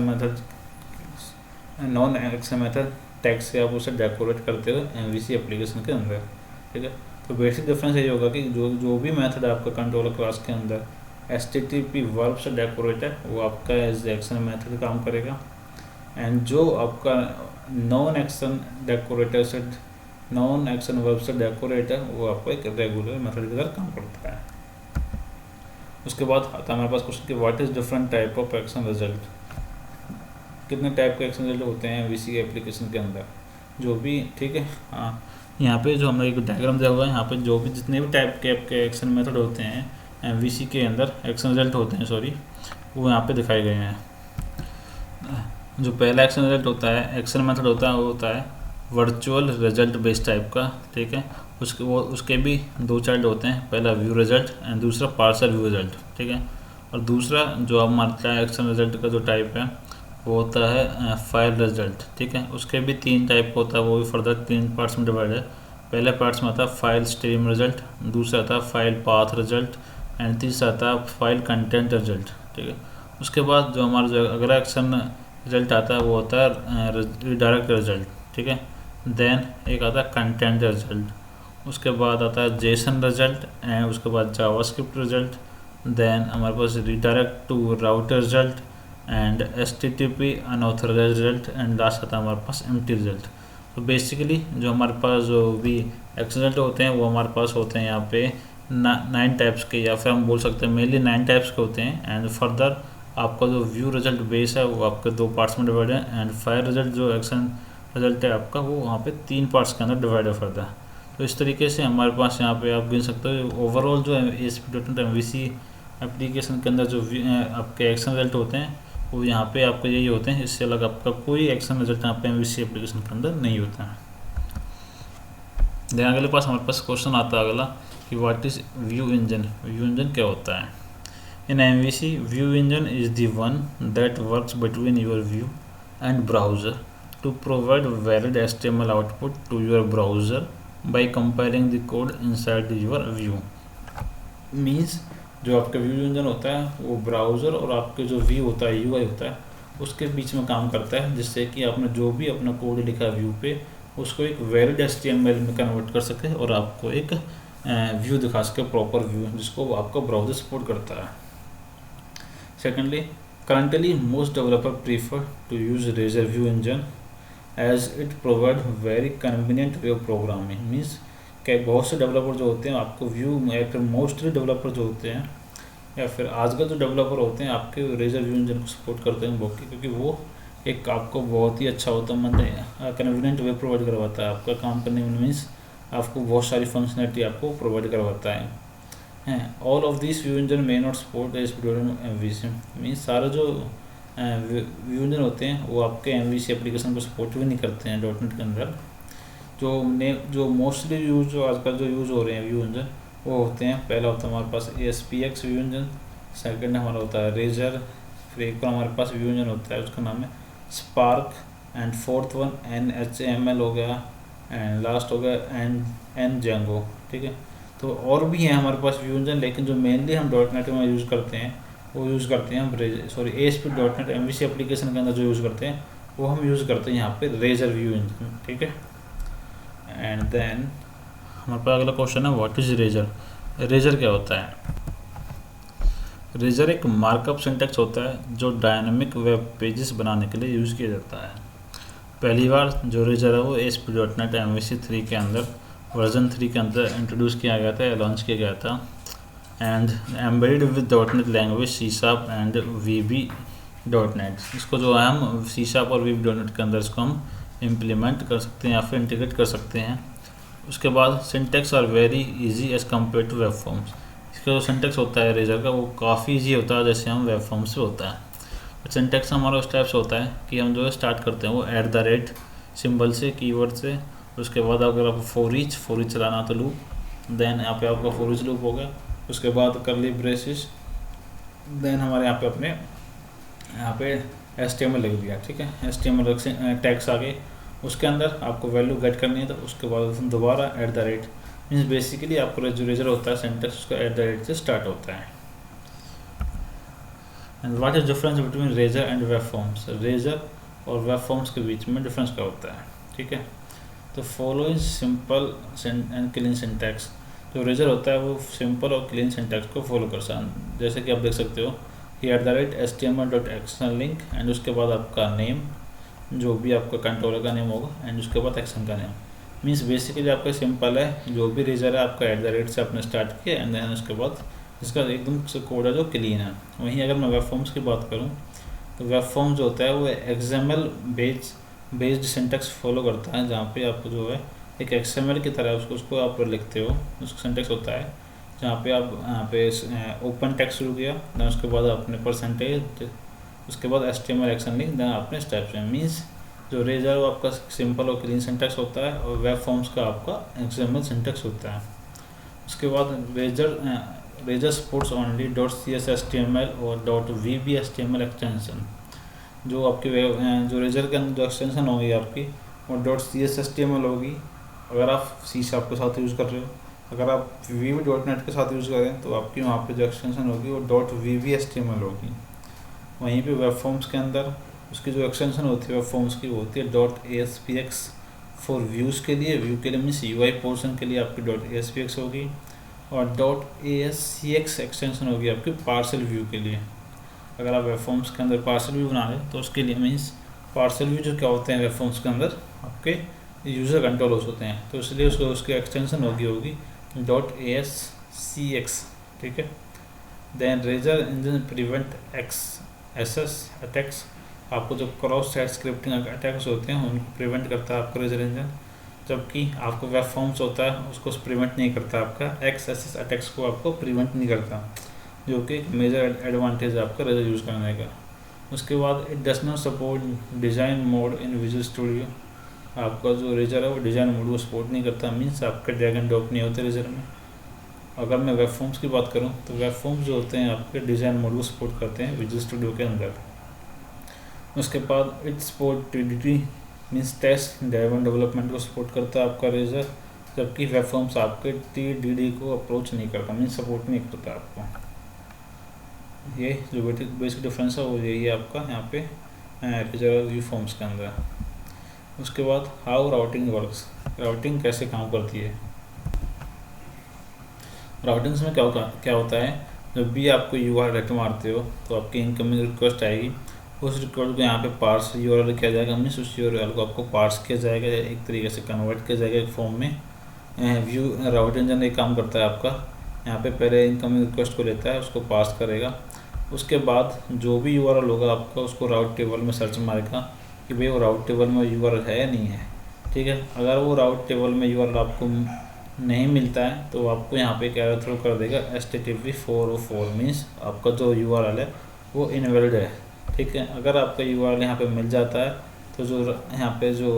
मेथड टैग से आप उसे डेकोरेट करते हो MVC एप्लीकेशन के अंदर, ठीक है। तो बेसिक डिफरेंस ये होगा कि जो भी मेथड आपका कंट्रोलर क्लास के अंदर HTTP वर्ब से डेकोरेट है वो आपका एज एक्शन मेथड काम करेगा, एंड जो आपका नॉन एक्शन डेकोरेटर से नॉन एक्शन वर्ब से डेकोरेट है वो आपको एक रेगुलर मेथड की तरह काम करता है। उसके बाद आता है हमारे पास क्वेश्चन कि what is different type of action result. कितने टाइप के एक्शन रिजल्ट होते हैं MVC के एप्लीकेशन के अंदर, जो भी, ठीक है। हाँ, यहाँ पे जो हमने एक डायग्राम दिया हुआ है, यहाँ पे जो भी जितने भी टाइप के आपके एक्शन मेथड होते हैं MVC के अंदर एक्शन रिजल्ट होते हैं, सॉरी, वो यहाँ पे दिखाए गए हैं। जो पहला एक्शन रिजल्ट होता है, एक्शन मेथड होता है, वो होता है वर्चुअल रिजल्ट बेस्ड टाइप का, ठीक है। उसके भी 2 चाइल्ड होते हैं, पहला व्यू रिजल्ट एंड दूसरा पार्सल व्यू रिजल्ट, ठीक है। और दूसरा जो हमारा एक्शन रिजल्ट का जो टाइप है वो होता है फाइल रिजल्ट, ठीक है। उसके भी 3 टाइप होता है, वो भी फर्दर 3 पार्ट्स में डिवाइड है। पहले पार्ट्स में आता है फाइल स्ट्रीम रिजल्ट, दूसरा आता है फाइल पाथ रिजल्ट एंड तीसरा आता है फाइल कंटेंट रिजल्ट, ठीक है। उसके बाद जो हमारा जो अगला एक्शन रिजल्ट आता है वो होता है रिडायरेक्ट रिजल्ट, ठीक है। देन एक आता है कंटेंट रिजल्ट, उसके बाद आता है जेसन रिजल्ट एंड उसके बाद जावास्क्रिप्ट रिजल्ट, देन हमारे पास redirect to router result and HTTP unauthorised result and last आता है हमारे पास एम्प्टी रिजल्ट। तो बेसिकली जो हमारे पास जो भी एक्शन रिजल्ट होते हैं वो हमारे पास होते हैं यहाँ पे 9 टाइप्स के, या फिर हम बोल सकते हैं मेनली 9 टाइप्स के होते हैं। एंड फर्दर आपका जो व्यू रिजल्ट बेस है वो आपके 2 पार्ट्स में डिवाइड है, एंड फाइल रिजल्ट जो एक्शन रिजल्ट है आपका वो वहाँ पे 3 पार्ट्स के अंदर डिवाइड है फर्दर। तो इस तरीके से हमारे पास यहाँ पे आप गिन सकते हो ओवरऑल जो ASP.NET MVC एप्लीकेशन के अंदर जो आपके एक्शन रिजल्ट होते हैं वो यहाँ पे आपको यही होते हैं, इससे अलग आपका कोई एक्शन रिजल्ट यहाँ पे MVC एप्लीकेशन के अंदर नहीं होता है। देन अगले पास हमारे पास क्वेश्चन आता है अगला कि what is view engine. View engine क्या होता है। इन MVC view engine is the one that works between your view and browser to provide valid HTML output to your browser by compiling the code inside your view. Means जो आपका व्यू इंजन होता है वो ब्राउज़र और आपके जो व्यू होता है यूआई होता है उसके बीच में काम करता है, जिससे कि आपने जो भी अपना कोड लिखा व्यू पे उसको एक वैलिड HTML में कन्वर्ट कर सके और आपको एक व्यू दिखा सके, प्रॉपर व्यू जिसको आपका ब्राउज़र सपोर्ट करता है. Secondly, currently most developers prefer to use Razor View Engine as it provide very convenient way of programming. Means कि बहुत से डेवलपर जो होते हैं आपको व्यू या फिर मोस्टली डेवलपर जो होते हैं या फिर आजकल जो डेवलपर होते हैं आपके रेजर व्यू इंजन को सपोर्ट करते हैं क्योंकि वो एक आपको बहुत ही अच्छा होता है, मतलब कन्वीनियंट वे प्रोवाइड करवाता है आपका काम करने में. मीन्स आपको बहुत सारी फंक्शनलिटी आपको प्रोवाइड करवाता है. All of this view engine may not support MVC. Means सारे जो व्यू इंजन होते हैं वो आपके MVC एप्लीकेशन को सपोर्ट भी नहीं करते हैं .NET के अंदर. जो मोस्टली यूज जो आजकल जो यूज़ हो रहे हैं व्यू इंजन वो होते हैं, पहला होता है हमारे पास ASPX व्यू इंजन, सेकंड हमारा होता है रेजर, फिर एक और हमारे पास व्यू इंजन होता है उसका नाम है spark, and fourth one NHML हो गया, एंड लास्ट हो गया Django. ठीक है, तो और भी हैं हमारे पास व्यू इंजन, लेकिन जो मेनली हम .NET में यूज़ करते हैं वो यूज़ करते हैं हम ASP.NET MVC एप्लीकेशन के अंदर जो यूज़ करते हैं वो हम यूज़ करते हैं यहाँ पे रेजर व्यू इंजन. ठीक है, एंड देन हमारे पास अगला क्वेश्चन है व्हाट इज रेजर. रेजर क्या होता है. रेजर एक मार्कअप सिंटैक्स होता है जो डायनामिक वेब पेजेस बनाने के लिए यूज़ किया जाता है. पहली बार जो रेजर है वो ASP.NET MVC 3 के अंदर वर्जन 3 के अंदर इंट्रोड्यूस किया गया था, लॉन्च किया गया था, and embedded with .NET language C# and VB.NET. इसको जो है हम C# और VB.NET के अंदर इसको हम इम्प्लीमेंट कर सकते हैं या फिर इंटीग्रेट कर सकते हैं. उसके बाद syntax are very easy as compare to web forms. इसका जो सिंटेक्स होता है रेजर का वो काफ़ी ईजी होता है जैसे हम वेब फॉर्म से होता है. सिंटेक्स हमारा उस टाइप से होता है कि हम जो है स्टार्ट करते हैं वो @ सिंबल से, कीवर्ड से. उसके बाद अगर आपको फॉर ईच चलाना तो लूप, देन यहाँ पे आपका फॉर ईच लूप हो गया. उसके बाद करली ब्रेसेस, देन हमारे यहाँ पे अपने यहाँ पे HTML लिख दिया. ठीक है, HTML टैग्स आ गए, उसके अंदर आपको वैल्यू गेट करनी है तो उसके बाद दोबारा @ मीन्स बेसिकली आपको जो रेजर होता है सिंटेक्स उसका @ से स्टार्ट होता है. And what is difference between razor and web forms. Razor और वेब फॉर्म्स के बीच में डिफरेंस क्या होता है. ठीक है, तो follow is simple and clean syntax. जो रेजर होता है वो सिंपल और क्लीन सिंटैक्स को फॉलो कर सकता है. जैसे कि आप देख सकते हो कि @HTML.XML लिंक एंड उसके बाद आपका नेम, जो भी आपका कंट्रोलर का नेम होगा, एंड उसके बाद एक्शन का नेम. मीन्स बेसिकली आपका सिंपल है, जो भी रेजर है आपका @ से आपने स्टार्ट किया एंड देन उसके बाद इसका एकदम से कोड है जो क्लीन है. वहीं अगर मैं वेब फॉर्म्स की बात करूँ तो वेब फॉर्म जो होता है वो XML बेस्ड सिंटेक्स फॉलो करता है, जहाँ पे आपको जो है एक XML की तरह उसको आप लिखते हो. उसका सिंटेक्स होता है जहाँ पे आप यहाँ पे ओपन टेक्स्ट शुरू किया, देन उसके बाद आपने %, उसके बाद HTML एक्शन लिंक, देन आपने स्टेप्स. मीन्स जो रेजर वो आपका सिंपल और क्लीन सिंटेक्स होता है और वेब फॉर्म्स का आपका XML सिंटेक्स होता है. उसके बाद razor supports only .CS HTML और .VB HTML एक्सटेंशन. जो आपकी जो रेजर के अंदर जो एक्सटेंशन होगी आपकी वो .CS HTML होगी अगर आप C# के साथ यूज़ कर रहे हो. अगर आप VB.NET के साथ यूज़ करें तो आपकी वहाँ पे जो एक्सटेंशन होगी वो .VB HTML होगी. वहीं पे वेब फॉर्म्स के अंदर उसकी जो एक्सटेंशन होती है वेब फॉर्म्स की वो होती है .ASPX फॉर व्यूज़ के लिए. व्यू के लिए मीन्स UI पोर्शन के लिए आपकी .ASPX होगी और .ASCX एक्सटेंशन होगी आपकी पार्सल व्यू के लिए. अगर आप वेब फॉर्म्स के अंदर पार्सल व्यू बना रहे तो उसके लिए मीन्स पार्सल व्यू जो क्या होते हैं वेब फॉर्म्स के अंदर आपके यूज़र कंट्रोलर्स होते हैं, तो इसलिए उसकी एक्सटेंशन होगी .ASCX. ठीक है, then razor engine prevent XSS attacks. आपको जो क्रॉस साइट स्क्रिप्टिंग अटैक्स होते हैं उनको प्रिवेंट करता है आपका रेजर इंजन, जबकि आपको वेब फॉर्म्स होता है उसको प्रिवेंट नहीं करता. आपका XSS अटैक्स को आपको प्रिवेंट नहीं करता, जो कि मेजर एडवांटेज है आपका रेजर यूज़ करने का. उसके बाद it does not support design mode in visual studio. आपका जो रेजर है वो डिज़ाइन मोड को सपोर्ट नहीं करता. मीन्स आपका ड्रैग एंड ड्रॉप नहीं होते रेजर में. अगर मैं वेब फॉर्म्स की बात करूं तो वेब फॉर्म्स जो होते हैं आपके डिज़ाइन मोड को सपोर्ट करते हैं विजुअल स्टूडियो के अंदर. उसके बाद it support means test driven development को सपोर्ट करता है आपका रेजर, जबकि वेब फॉर्म्स आपके TDD को अप्रोच नहीं करता, मीन्स सपोर्ट नहीं करता आपको। ये जो बेसिक डिफरेंस है वो यही है आपका यहाँ पे रेजर व्यू फॉर्म्स के अंदर। उसके बाद हाउ राउटिंग वर्क्स, राउटिंग कैसे काम करती है। राउटिंग्स में क्या होता है, जब भी आपको URL हिट मारते हो तो आपकी इनकमिंग रिक्वेस्ट आएगी, उस रिक्वेस्ट को यहाँ पे पार्स URL किया जाएगा, मीन्स उस URL को आपको पार्स किया जाएगा, एक तरीके से कन्वर्ट किया जाएगा एक फॉर्म में। व्यू राउट इंजन एक काम करता है आपका, यहाँ पे पहले इनकमिंग रिक्वेस्ट को लेता है, उसको पास करेगा, उसके बाद जो भी URL होगा आपका उसको राउट टेबल में सर्च मारेगा कि भाई वो राउट टेबल में URL है या नहीं है, ठीक है। अगर वो राउट टेबल में URL आपको नहीं मिलता है तो आपको यहाँ पे एक एरर थ्रो कर देगा HTTP 404, मीन्स आपका जो URL है वो इनवैलिड है, ठीक है। अगर आपका URL यहाँ पे मिल जाता है तो जो यहाँ पे जो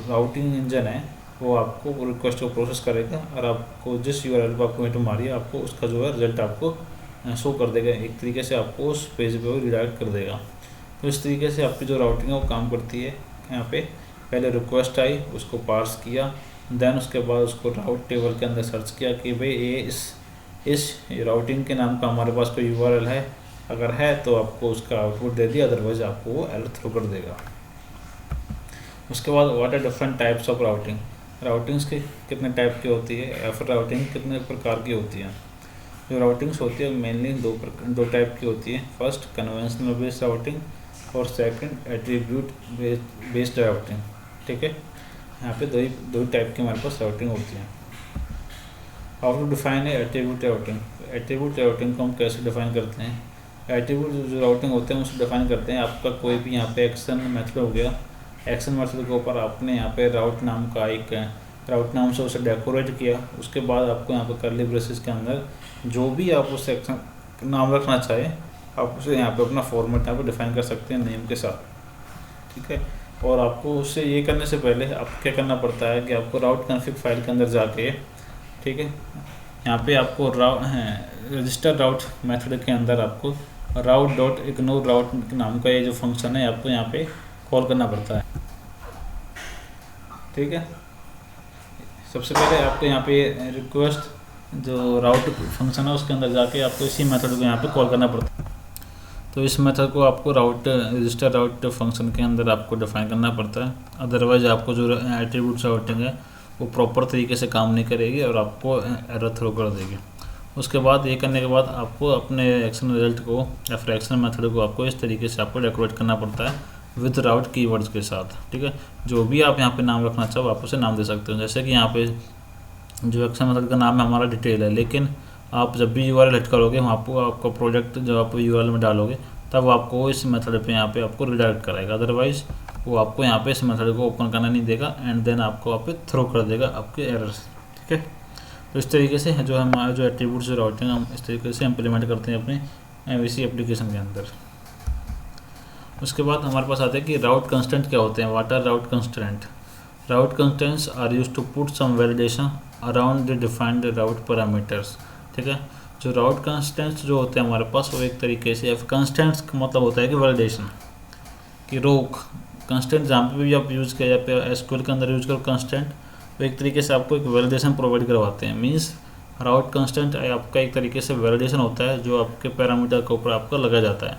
राउटिंग इंजन है वो आपको रिक्वेस्ट को प्रोसेस करेगा और आपको जिस URL को आपको हिट मारी है आपको उसका जो है रिजल्ट आपको शो कर देगा, एक तरीके से आपको उस पेज पे वो रिडायरेक्ट कर देगा। तो इस तरीके से आपकी जो राउटिंग है वो काम करती है। यहाँ पे पहले रिक्वेस्ट आई, उसको पार्स किया, देन उसके बाद उसको राउट टेबल के अंदर सर्च किया कि भाई ये इस राउटिंग के नाम का हमारे पास कोई URL है, अगर है तो आपको उसका आउटपुट दे दिया, अदरवाइज आपको वो एरर थ्रो कर देगा। उसके बाद what are different types of routing, routings की कितने टाइप की होती है या फिर राउटिंग कितने प्रकार की होती है। जो राउटिंग्स होती है मेनली दो टाइप की होती है, फर्स्ट कन्वेंशनल बेस्ड राउटिंग और सेकंड एट्रीब्यूट बेस्ड राउटिंग, ठीक है। यहाँ पे दो टाइप की हमारे पास राउटिंग होती है। हाउ टू डिफाइन है एट्रीब्यूट राउटिंग, एट्रीब्यूट राउटिंग को हम कैसे डिफाइन करते हैं। एट्रीब्यूट जो राउटिंग होते हैं उसको डिफाइन करते हैं, आपका कोई भी यहाँ पे एक्शन मेथड हो गया, एक्शन मेथड के ऊपर आपने यहाँ पे राउट नाम का एक राउट नाम से उसे डेकोरेट किया, उसके बाद आपको यहाँ पे कर्ली ब्रेसेस के अंदर जो भी आप उस एक्शन नाम रखना चाहें आप उसे यहाँ पे अपना फॉर्मेट यहाँ पे डिफाइन कर सकते हैं नेम के साथ, ठीक है। और आपको उससे ये करने से पहले आपको क्या करना पड़ता है कि आपको राउट कॉन्फ़िग फाइल के अंदर जाके, ठीक है, यहाँ पे आपको रजिस्टर राउट मेथड के अंदर आपको route.ignore राउट नाम का ये जो फंक्शन है आपको यहाँ पे कॉल करना पड़ता है, ठीक है। सबसे पहले आपको यहाँ पे रिक्वेस्ट जो राउट फंक्शन है उसके अंदर जाके आपको इसी मेथड को यहाँ पे कॉल करना पड़ता है। तो इस मेथड को आपको रजिस्टर राउट फंक्शन के अंदर आपको डिफाइन करना पड़ता है, अदरवाइज आपको जो एट्रीब्यूट राउटिंग है वो प्रॉपर तरीके से काम नहीं करेगी और आपको एरर थ्रो कर देगी। उसके बाद ये करने के बाद आपको अपने एक्शन रिजल्ट को या फिर एक्शन मेथड को आपको इस तरीके से आपको डेकोरेट करना पड़ता है विद राउट कीवर्ड्स के साथ, ठीक है। जो भी आप यहाँ पे नाम रखना चाहो आप उसे नाम दे सकते हो, जैसे कि यहाँ पे जो एक्शन मेथड का नाम है हमारा डिटेल है, लेकिन आप जब भी URL हिट करोगे वहाँ आपको आपका प्रोजेक्ट जो आप URL में डालोगे तब आपको इस मेथड पे यहाँ पे आपको रिडायरेक्ट कराएगा, अदरवाइज वो आपको यहाँ पे इस मेथड को ओपन करना नहीं देगा एंड देन आपको वहाँ पे थ्रो कर देगा आपके एरर्स, ठीक है। तो इस तरीके से जो हमारा जो एट्रीब्यूट जो राउटिंग हम इस तरीके से इम्प्लीमेंट करते हैं अपने MVC एप्लीकेशन के अंदर। उसके बाद हमारे पास आते हैं कि राउट कंस्टेंट क्या होते हैं, what are route constant. Route constants are used to put some validation around the defined route parameters, ठीक है। जो राउट कंस्टेंट्स जो होते हैं हमारे पास वो एक तरीके से कंस्टेंट्स का मतलब होता है कि वैलिडेशन कि रोक कंस्टेंट जहाँ पे भी आप यूज़ किया या पे SQL के अंदर यूज करो कंस्टेंट, तो एक तरीके से आपको एक वैलिडेशन प्रोवाइड करवाते हैं। मींस राउट कंस्टेंट आपका एक तरीके से वैलिडेशन होता है जो आपके पैरामीटर के ऊपर आपका लगा जाता है,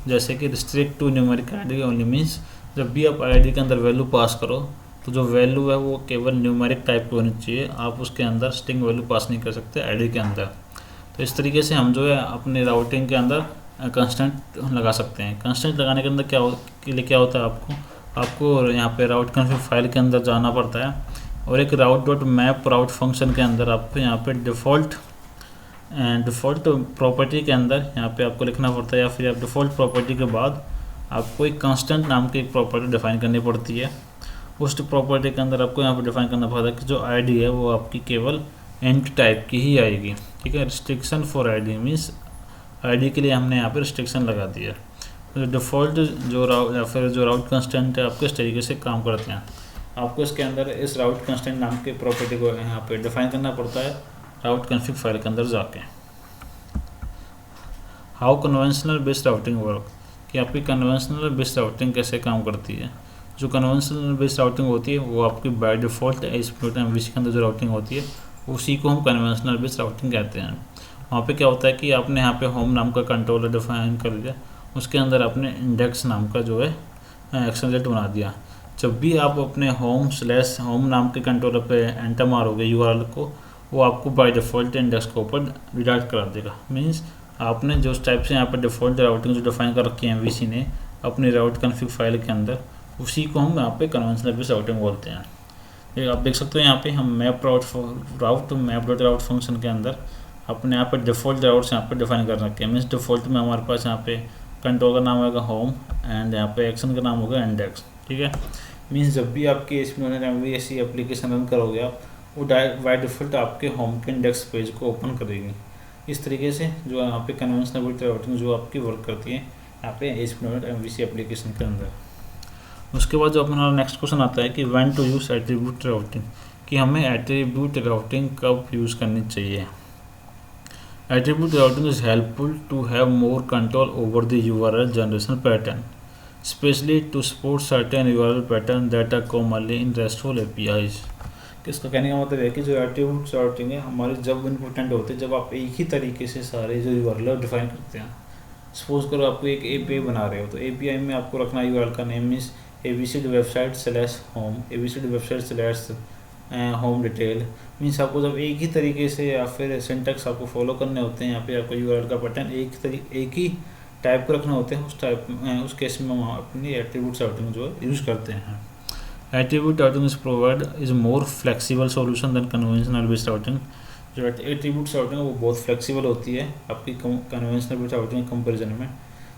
जैसे कि restrict to numeric ID only, means जब भी आप ID के अंदर वैल्यू पास करो तो जो वैल्यू है वो केवल न्यूमेरिक टाइप की होनी चाहिए, आप उसके अंदर स्ट्रिंग वैल्यू पास नहीं कर सकते ID के अंदर। तो इस तरीके से हम जो है अपने राउटिंग के अंदर कंस्टेंट लगा सकते हैं। कंस्टेंट लगाने के अंदर क्या होता है आपको यहाँ पे राउट कॉन्फ़िग फाइल के अंदर जाना पड़ता है और एक route.map राउट फंक्शन के अंदर आपको यहाँ पे डिफ़ॉल्ट प्रॉपर्टी के अंदर यहाँ पे आपको लिखना पड़ता है, या फिर आप डिफ़ॉल्ट प्रॉपर्टी के बाद आपको एक कांस्टेंट नाम की एक प्रॉपर्टी डिफाइन करनी पड़ती है। उस प्रॉपर्टी के अंदर आपको यहाँ पे डिफाइन करना पड़ता है कि जो ID है वो आपकी केवल इंट टाइप की ही आएगी, ठीक है। Restriction for ID means ID के लिए हमने यहाँ पे रिस्ट्रिक्शन लगा दिया। तो डिफ़ॉल्ट जो राउट कंस्टेंट है आपको इस तरीके से काम करते हैं। आपको इसके अंदर इस राउट कंस्टेंट नाम के प्रॉपर्टी को यहाँ पे डिफाइन करना पड़ता है राउट कॉन्फ़िग फाइल के अंदर जाके। How conventional based routing work, कि आपकी कन्वेंशनल बेस्ड राउटिंग कैसे काम करती है। जो कन्वेंशनल बेस्ड राउटिंग होती है वो आपकी बाय डिफ़ॉल्ट ASP.MVC के अंदर जो राउटिंग होती है उसी को हम कन्वेंशनल बेस्ड राउटिंग कहते हैं। वहाँ पे क्या होता है कि आपने यहाँ पे होम नाम का कंट्रोलर डिफाइन कर लिया, उसके अंदर आपने इंडेक्स नाम का जो है एक्सटेंडेड बना दिया। जब भी आप अपने होम नाम के कंट्रोलर पे एंटर मारोगे यूआरएल को, वो आपको बाय डिफ़ॉल्ट इंडेक्स के ऊपर रिडायरेक्ट करा देगा। मीन्स आपने जो टाइप से यहाँ पर डिफ़ॉल्ट राउटिंग जो डिफाइन कर रखी है MVC ने अपनी राउट कन्फिग फाइल के अंदर, उसी को हम यहाँ पे कन्वेंशनल बेस्ड राउटिंग बोलते हैं। ये आप देख सकते हो यहाँ पे हम मैप डॉट राउट फंक्शन के अंदर अपने यहाँ पर डिफ़ॉल्ट राउट्स यहाँ पर डिफाइन कर रखे हैं। मीन्स डिफ़ॉल्ट में हमारे पास यहाँ पे कंट्रोल का नाम होगा होम एंड यहाँ पे एक्शन का नाम होगा इंडेक्स। ठीक है, मीन्स जब भी आपकी ASP.MVC एप्लीकेशन रन करोगे आप, वो बाय डिफ़ॉल्ट आपके होम के इंडेक्स पेज को ओपन करेगी। इस तरीके से जो यहाँ पे कन्वेंशनल बेस्ड राउटिंग जो आपकी वर्क करती है यहाँ पे ASP.MVC एप्लीकेशन के अंदर। उसके बाद जो अपना नेक्स्ट क्वेश्चन आता है कि when to use attribute routing, कि हमें एट्रीब्यूट राउटिंग कब यूज़ करनी चाहिए। Attribute routing is helpful to have more control over the URL generation pattern, especially to support certain URL pattern that are commonly in RESTful APIs। इसका कहने का मतलब है कि जो एट्रीब्यूट राउटिंग है हमारे जब इम्पोर्टेंट होते हैं जब आप एक ही तरीके से सारे जो URL डिफाइन करते हैं। सपोज करो आपको एक API बना रहे हो, तो API में आपको रखना URL का name means ABCD website/home, ABCD website/home detail. Means आपको जब एक ही तरीके से या फिर सिंटैक्स आपको फॉलो करने होते हैं, यहाँ पे आपको URL का पैटर्न एक ही टाइप को रखना होते हैं, उस केस में हम अपनी एट्रीब्यूट राउटिंग जो है यूज़ करते हैं। Attribute routing is more flexible solution than conventional based routing. जो एट्रीब्यूट राउटिंग है वो बहुत फ्लेक्सिबल होती है आपकी कन्वेंशनल बेस्ड राउटिंग के कंपेरिजन में।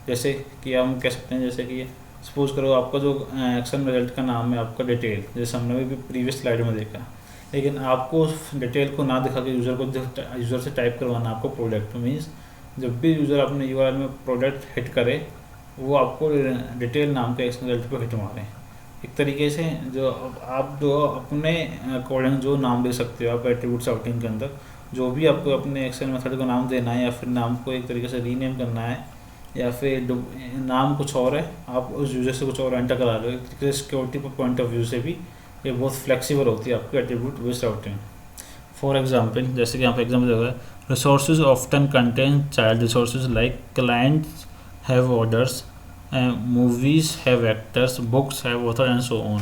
जैसे कि हम कह सकते हैं, जैसे कि सपोज करो आपका जो एक्शन रिजल्ट का नाम है आपका डिटेल, जैसे हमने भी प्रीवियस स्लाइड में देखा, लेकिन आपको डिटेल को ना दिखा के यूज़र से टाइप करवाना आपको प्रोडक्ट। मीन्स जब भी यूज़र अपने URL में प्रोडक्ट हिट करे वो आपको डिटेल नाम के एक्शन रिजल्ट पर हिट मारे। एक तरीके से जो आप जो अपने अकॉर्डिंग जो नाम दे सकते हो आप एट्रीब्यूट राउटिंग के अंदर, जो भी आपको अपने एक्शन मेथड को नाम देना है या फिर नाम को एक तरीके से रीनेम करना है या फिर नाम कुछ और है, आप उस यूज़र से कुछ और एंटर करा लो। एक तरीके से सिक्योरिटी पॉइंट ऑफ व्यू से भी ये बहुत फ्लेक्सिबल होती है आपकी attribute based routing. For example, जैसे कि यहाँ पे एग्जाम्पल होगा, resources often contain child resources like clients have orders, movies have actors, books have author and so on.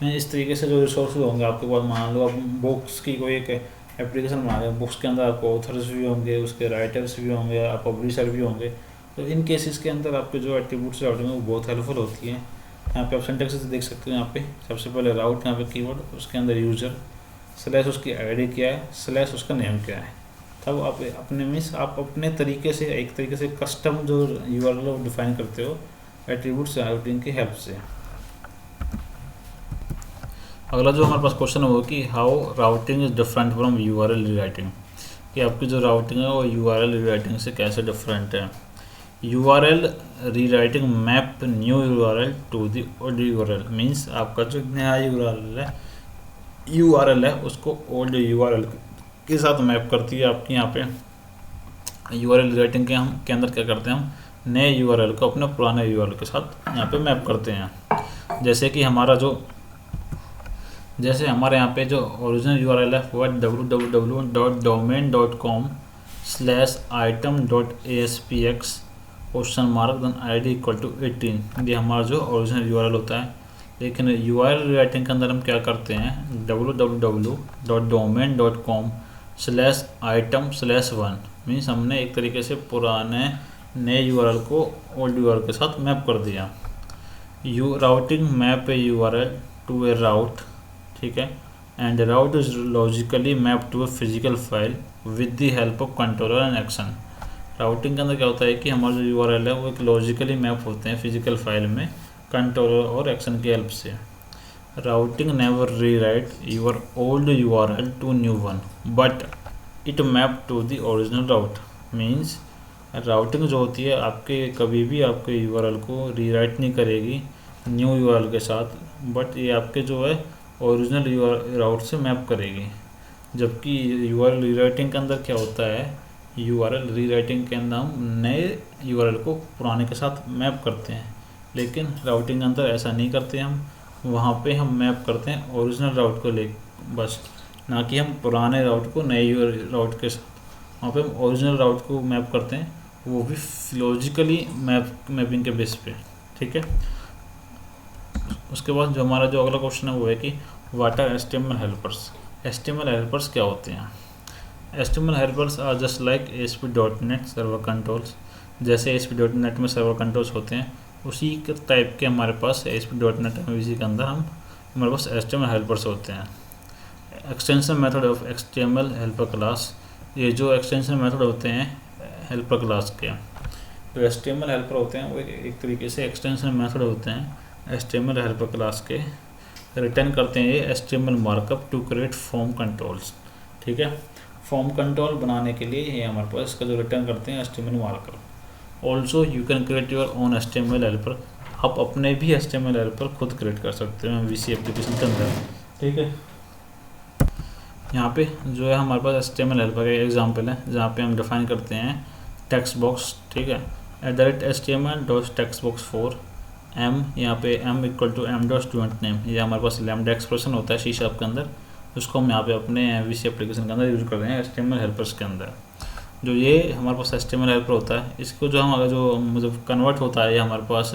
इस तरीके से जो रिसोर्सेज होंगे आपके पास, मान लो आप बुक्स की कोई एक एप्लीकेशन बना रहे हैं, बुक्स के अंदर आपको ऑथर्स भी होंगे, उसके राइटर्स भी होंगे, आप पब्लिशर भी होंगे। तो इन केसेस के अंदर आपके जो एट्रीब्यूट राउटिंग है वो बहुत हेल्पफुल होती है। यहाँ पे आप सिंटैक्स से देख सकते हो, यहाँ पे सबसे पहले राउट, यहाँ पे कीवर्ड, उसके अंदर यूज़र, स्लैश उसकी आईडी क्या है, स्लैश उसका नेम क्या है। तब आप अपने मीन्स आप अपने तरीके से एक तरीके से कस्टम जो URL डिफाइन करते हो एट्रीब्यूट राउटिंग की हेल्प से। अगला जो हमारे पास क्वेश्चन है वो कि how routing is different from URL rewriting, कि आपकी जो राउटिंग है वो URL रीराइटिंग से कैसे डिफरेंट है। URL rewriting map new URL to the old URL, means आपका जो नया URL है उसको ओल्ड URL के साथ मैप करती है। आपकी यहाँ पे URL रीराइटिंग के अंदर क्या करते हैं, हम नए URL को अपने पुराने URL के साथ यहाँ पे मैप करते हैं। जैसे कि हमारे यहाँ पे जो ओरिजिनल URL है वो है www.domain.com/item.aspx?id=18। ये हमारा जो ओरिजिनल URL होता है। लेकिन URL रीराइटिंग के अंदर हम क्या करते हैं, www.domain.com/item/1, मीन्स हमने एक तरीके से पुराने नए URL को ओल्ड URL के साथ मैप कर दिया। Routing map a URL to a route, ठीक है, and route is logically map to a physical file with the help of controller and action. Routing के अंदर क्या होता है कि हमारा जो URL है वो एक लॉजिकली मैप होते हैं फिजिकल फाइल में कंट्रोलर और एक्शन की हेल्प से। Routing never rewrite your old URL to new one but it map to the original route, means routing जो होती है आपके कभी भी आपके URL को रीराइट नहीं करेगी न्यू URL के साथ, बट ये आपके जो है ओरिजिनल राउट से मैप करेगी। जबकि URL रीराइटिंग के अंदर क्या होता है, URL रीराइटिंग के अंदर हम नए URL को पुराने के साथ मैप करते हैं, लेकिन राउटिंग के अंदर ऐसा नहीं करते हम। वहाँ पे हम मैप करते हैं ओरिजिनल राउट को ले, बस, ना कि हम पुराने राउट को नए राउट के साथ। वहाँ पे हम ओरिजिनल राउट को मैप करते हैं, वो भी लॉजिकली मैपिंग के बेस पे, ठीक है। उसके बाद जो हमारा जो अगला क्वेश्चन है वो है कि what are HTML helpers. HTML helpers क्या होते हैं? HTML helpers are just like ASP.NET server controls. जैसे ASP.NET में सर्वर कंट्रोल्स होते हैं, उसी के टाइप के हमारे पास ASP.NET MVC के अंदर हमारे पास HTML हेल्पर्स होते हैं। Extension method of HTML helper class. ये जो एक्सटेंशन मेथड होते हैं हेल्पर क्लास के, जो HTML हेल्पर होते हैं वो एक तरीके से एक्सटेंशन मेथड होते हैं HTML हेल्पर क्लास के। रिटर्न करते हैं ये HTML markup to create form controls, ठीक है। फॉर्म कंट्रोल बनाने के लिए ये हमारे पास इसका जो रिटर्न करते हैं HTML markup. Also you can create your own HTML helper. आप अपने भी HTML हेल्पर खुद क्रिएट कर सकते हो MVC एप्लीकेशन के अंदर, ठीक है। यहाँ पे जो है हमारे पास HTML हेल्पर का एग्जाम्पल है, जहाँ पे हम डिफाइन करते हैं टेक्स्ट बॉक्स, ठीक है, @HTML.textbox4 m, यहाँ पे m = m.student name। ये हमारे पास लैम्डा एक्सप्रेशन होता है C# के अंदर, उसको हम यहाँ पे अपने MVC एप्लीकेशन के अंदर यूज़ कर रहे हैं HTML हेल्पर्स के अंदर। जो ये हमारे पास HTML हेल्पर होता है, इसको जो हम जो मतलब कन्वर्ट होता है ये हमारे पास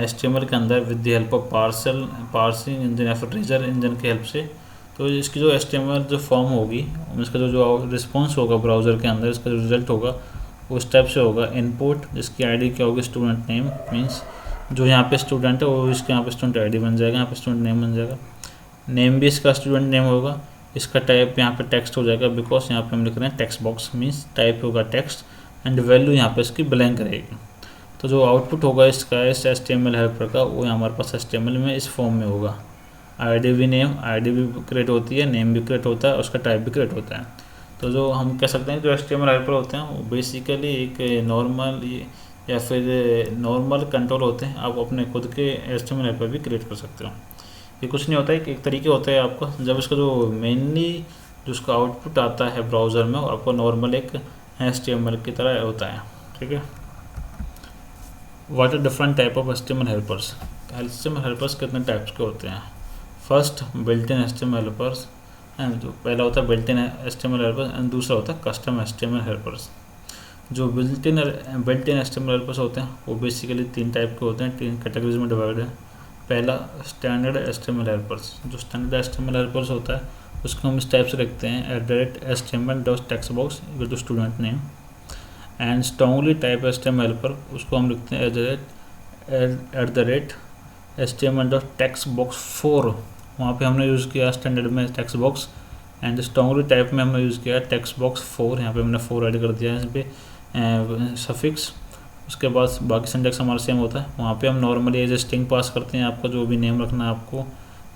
HTML के अंदर with the help of parsing engine या फिर ट्रेजर इंजन की हेल्प से। तो इसकी जो HTML जो फॉर्म होगी, इसका जो रिस्पॉन्स होगा ब्राउज़र के अंदर, इसका जो रिजल्ट होगा उस टाइप से होगा। इनपुट जिसकी आईडी क्या होगी, स्टूडेंट नेम, मीन्स जो यहाँ पे स्टूडेंट है वो इसके यहाँ पे स्टूडेंट आईडी बन जाएगा, यहाँ पे स्टूडेंट नेम बन जाएगा। नेम भी इसका स्टूडेंट नेम होगा। इसका टाइप यहाँ पे टेक्स्ट हो जाएगा, बिकॉज यहाँ पे हम लिख रहे हैं टेक्स्ट बॉक्स, मीन्स टाइप होगा टेक्स्ट, एंड वैल्यू यहाँ पे इसकी ब्लैंक रहेगी। तो जो आउटपुट होगा इसका इस HTML हेल्पर का, वो हमारे पास HTML में इस फॉर्म में होगा। आईडी भी क्रिएट होती है, नेम भी क्रिएट होता है, उसका टाइप भी क्रिएट होता है। तो जो हम कह सकते हैं जो HTML हेल्पर होते हैं वो बेसिकली एक नॉर्मल या फिर नॉर्मल कंट्रोल होते हैं। आप अपने खुद के HTML हेल्पर भी क्रिएट कर सकते हो। ये कुछ नहीं होता है, एक तरीके होता है आपका, जब इसका जो मेनली जो उसका आउटपुट आता है ब्राउज़र में, और आपको नॉर्मल एक HTML की तरह होता है, ठीक है। What are different type of HTML helpers. HTML helpers कितने टाइप्स के होते हैं? First built in HTML helpers, and जो पहला होता है built in HTML helpers, and दूसरा होता है कस्टम HTML हेल्पर्स। जो बिल्ट इन HTML हेल्पर्स होते हैं वो बेसिकली 3 टाइप के होते हैं, 3 कैटेगरीज में डिवाइड है। पहला स्टैंडर्ड HTML हेल्पर्स। जो स्टैंडर्ड HTML हेल्पर्स होता है उसको हम इस टाइप से रखते हैं @HTML.textbox = student name, and strongly type HTML helper उसको हम लिखते हैं @HTML.textbox4। वहाँ पे हमने यूज़ किया स्टैंडर्ड में text box, and strongly type में हमने यूज़ किया textbox4। यहाँ पे हमने 4 ऐड कर दिया है इस पर सफिक्स। उसके बाद बाकी सिंटेक्स हमारा सेम होता है। वहाँ पे हम नॉर्मली एज स्ट्रिंग पास करते हैं, आपका जो भी नेम रखना है आपको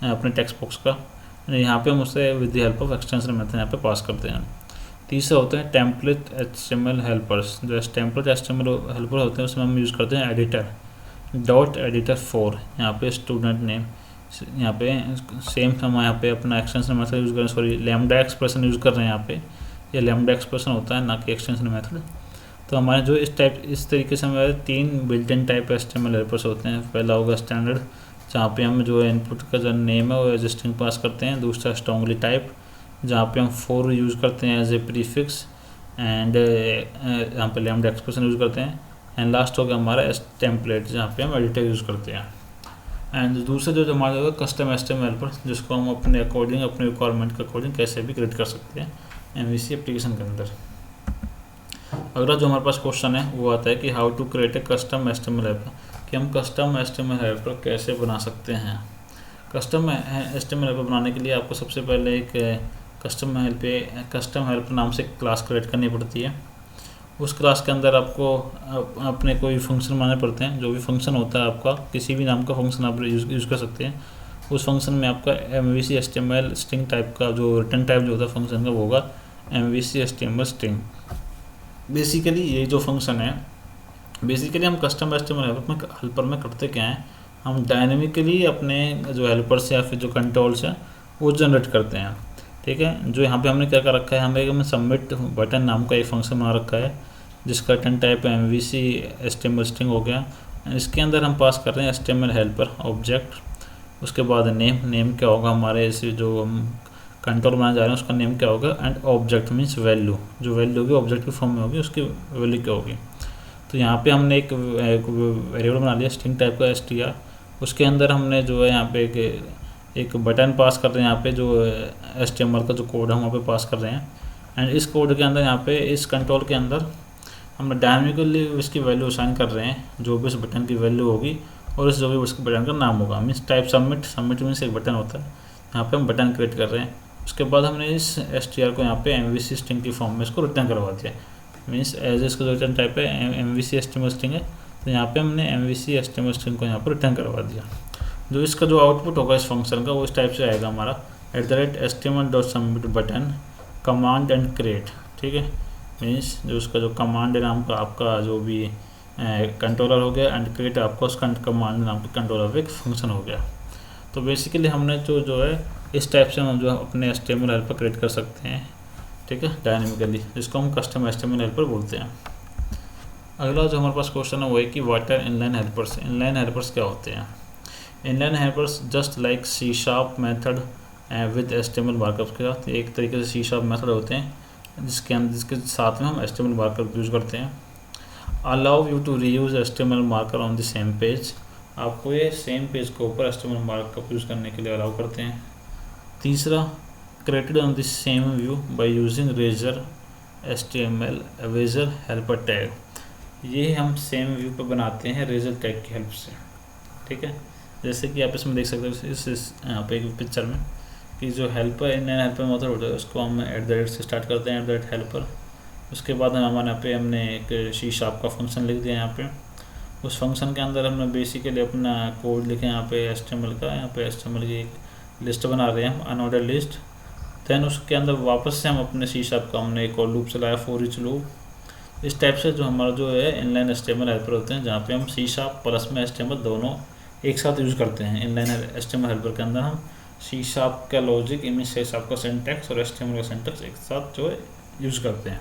अपने टेक्स्ट बॉक्स का, यहाँ पे हम उससे with the help of extension method यहाँ पे पास करते हैं। तीसरा होता है टेम्पलेट HTML हेल्पर्स। जो टेम्पलेट HTML हेल्पर होते हैं उसमें हम यूज़ करते हैं editor.editor4। यहाँ पे स्टूडेंट नेम, यहाँ पे सेम हम यहाँ पे अपना एक्सटेंशन मेथड यूज़ कर रहे हैं, लैम्डा एक्सप्रेशन यूज़ कर रहे हैं यहाँ पे। ये लैम्डा एक्सप्रेशन होता है, ना कि एक्सटेंशन मेथड। तो हमारे जो इस तरीके से हमारे 3 built in type HTML helpers होते हैं। पहला होगा स्टैंडर्ड, जहाँ पे हम जो इनपुट का जो नेम है वो एज स्ट्रिंग पास करते हैं। दूसरा स्ट्रांगली टाइप, जहाँ पे हम 4 यूज़ करते हैं एज ए प्रीफिक्स, एंड यहाँ पे लैम्डा एक्सप्रेशन यूज़ करते हैं। एंड लास्ट हो गया हमारा टेम्पलेट, जहाँ पे हम एडिटर यूज़ करते हैं। एंड दूसरा जो हमारा होगा कस्टम HTML हेल्पर, जिसको हम अपने अकॉर्डिंग, अपने रिक्वायरमेंट के अकॉर्डिंग कैसे भी क्रिएट कर सकते हैं MVC एप्लीकेशन के अंदर। अगला जो हमारे पास क्वेश्चन है वो आता है कि how to create a custom HTML helper, कि हम कस्टम HTML हेल्पर कैसे बना सकते हैं। कस्टम HTML हेल्पर बनाने के लिए आपको सबसे पहले एक कस्टम हेल्प नाम से क्लास क्रिएट करनी पड़ती है। उस क्लास के अंदर आपको अपने कोई फंक्शन बनाने पड़ते हैं। जो भी फंक्शन होता है आपका, किसी भी नाम का फंक्शन आप यूज़ कर सकते हैं। उस फंक्शन में आपका MVC HTML स्ट्रिंग टाइप का जो रिटर्न टाइप जो होता है फंक्शन का वो होगा MVC HTML स्ट्रिंग। बेसिकली ये जो फंक्शन है, बेसिकली हम कस्टम HTML हेल्पर में करते क्या हैं, हम डायनेमिकली अपने जो हेल्पर्स या फिर जो कंट्रोल्स हैं वो जनरेट करते हैं, ठीक है। जो यहाँ पे हमने क्या कर रखा है, हमें सबमिट बटन नाम का एक फंक्शन बना रखा है, जिसका return type MVC HTML string हो गया। इसके अंदर हम पास कर रहे हैं HTML हेल्पर ऑब्जेक्ट, उसके बाद नेम क्या होगा, हमारे इसे जो हम कंट्रोल बनाने जा रहे हैं उसका नेम क्या होगा, एंड ऑब्जेक्ट मीन्स वैल्यू, जो वैल्यू होगी ऑब्जेक्ट की फॉर्म में होगी, उसकी वैल्यू क्या होगी। तो यहाँ पे हमने एक वेरिएबल बना लिया स्ट्रिंग टाइप का str, उसके अंदर हमने जो है यहाँ पे एक बटन पास कर रहे हैं, यहाँ पे जो HTML का जो कोड है हम वहाँ पे पास कर रहे हैं। एंड इस कोड के अंदर यहाँ पे इस कंट्रोल के अंदर हम डायनामिकली इसकी वैल्यू असाइन कर रहे हैं, जो भी उस बटन की वैल्यू होगी और जो भी उसके बटन का नाम होगा। मीन्स टाइप सबमिट मीन्स एक बटन होता है, यहाँ पे हम बटन क्रिएट कर रहे हैं। उसके बाद हमने इस str को यहाँ पे MVC स्ट्रिंग की फॉर्म में इसको रिटर्न करवा दिया। मीन्स एज इसका जो रिटर्न टाइप है MVC HTML स्ट्रिंग है, तो यहाँ पे हमने MVC HTML स्ट्रिंग को यहाँ पर रिटर्न करवा दिया। जो इसका जो आउटपुट होगा इस फंक्शन का वो इस टाइप से आएगा हमारा @HTML.submit button command and create. ठीक है, मीन्स जो उसका जो कमांड नाम का आपका जो भी कंट्रोलर हो गया, एंड क्रिएट आपका उस कमांड नाम के कंट्रोलर पे एक फंक्शन हो गया। तो बेसिकली हमने जो है इस टाइप से हम जो अपने HTML हेल्पर क्रिएट कर सकते हैं, ठीक है, डायनेमिकली, जिसको हम कस्टम HTML हेल्पर बोलते हैं। अगला जो हमारे पास क्वेश्चन है वो है कि what are inline helpers. Inline helpers क्या होते हैं? Inline helpers just like C# method with HTML markup के साथ, एक तरीके से C# मेथड होते हैं जिसके साथ में हम HTML मार्कअप यूज़ करते हैं। Allow you to reuse HTML marker on the same page, आपको ये सेम पेज के ऊपर HTML मार्कअप यूज़ करने के लिए अलाउ करते हैं। तीसरा, created on the same view by using razor HTML razor helper tag, ये हम सेम व्यू पर बनाते हैं रेजर टैग की हेल्प से। ठीक है, जैसे कि आप इसमें देख सकते हो इस यहाँ पे एक पिक्चर में कि जो हेल्पर इनलाइन हेल्पर मेथड होता है उसको हम @ से स्टार्ट करते हैं, @हेल्पर। उसके बाद हमारे यहाँ पे हमने एक C# का फंक्शन लिख दिया यहाँ पे। उस फंक्शन के अंदर हमने बेसिकली अपना कोड लिखे यहाँ पे HTML का, यहाँ पे HTML की एक लिस्ट बना रहे हैं हम, अनऑर्डर लिस्ट। दैन उसके अंदर वापस से हम अपने C# का हमने एक और लूप चलाया, फॉर ईच लूप। इस टाइप से जो हमारा जो है इनलाइन HTML हेल्पर होते हैं, जहाँ पे हम C# प्लस में HTML दोनों एक साथ यूज़ करते हैं। इनलाइन HTML हेल्पर के अंदर हम C# का लॉजिक, इमेज C# का सिंटैक्स और HTML का सिंटैक्स एक साथ जो है यूज़ करते हैं।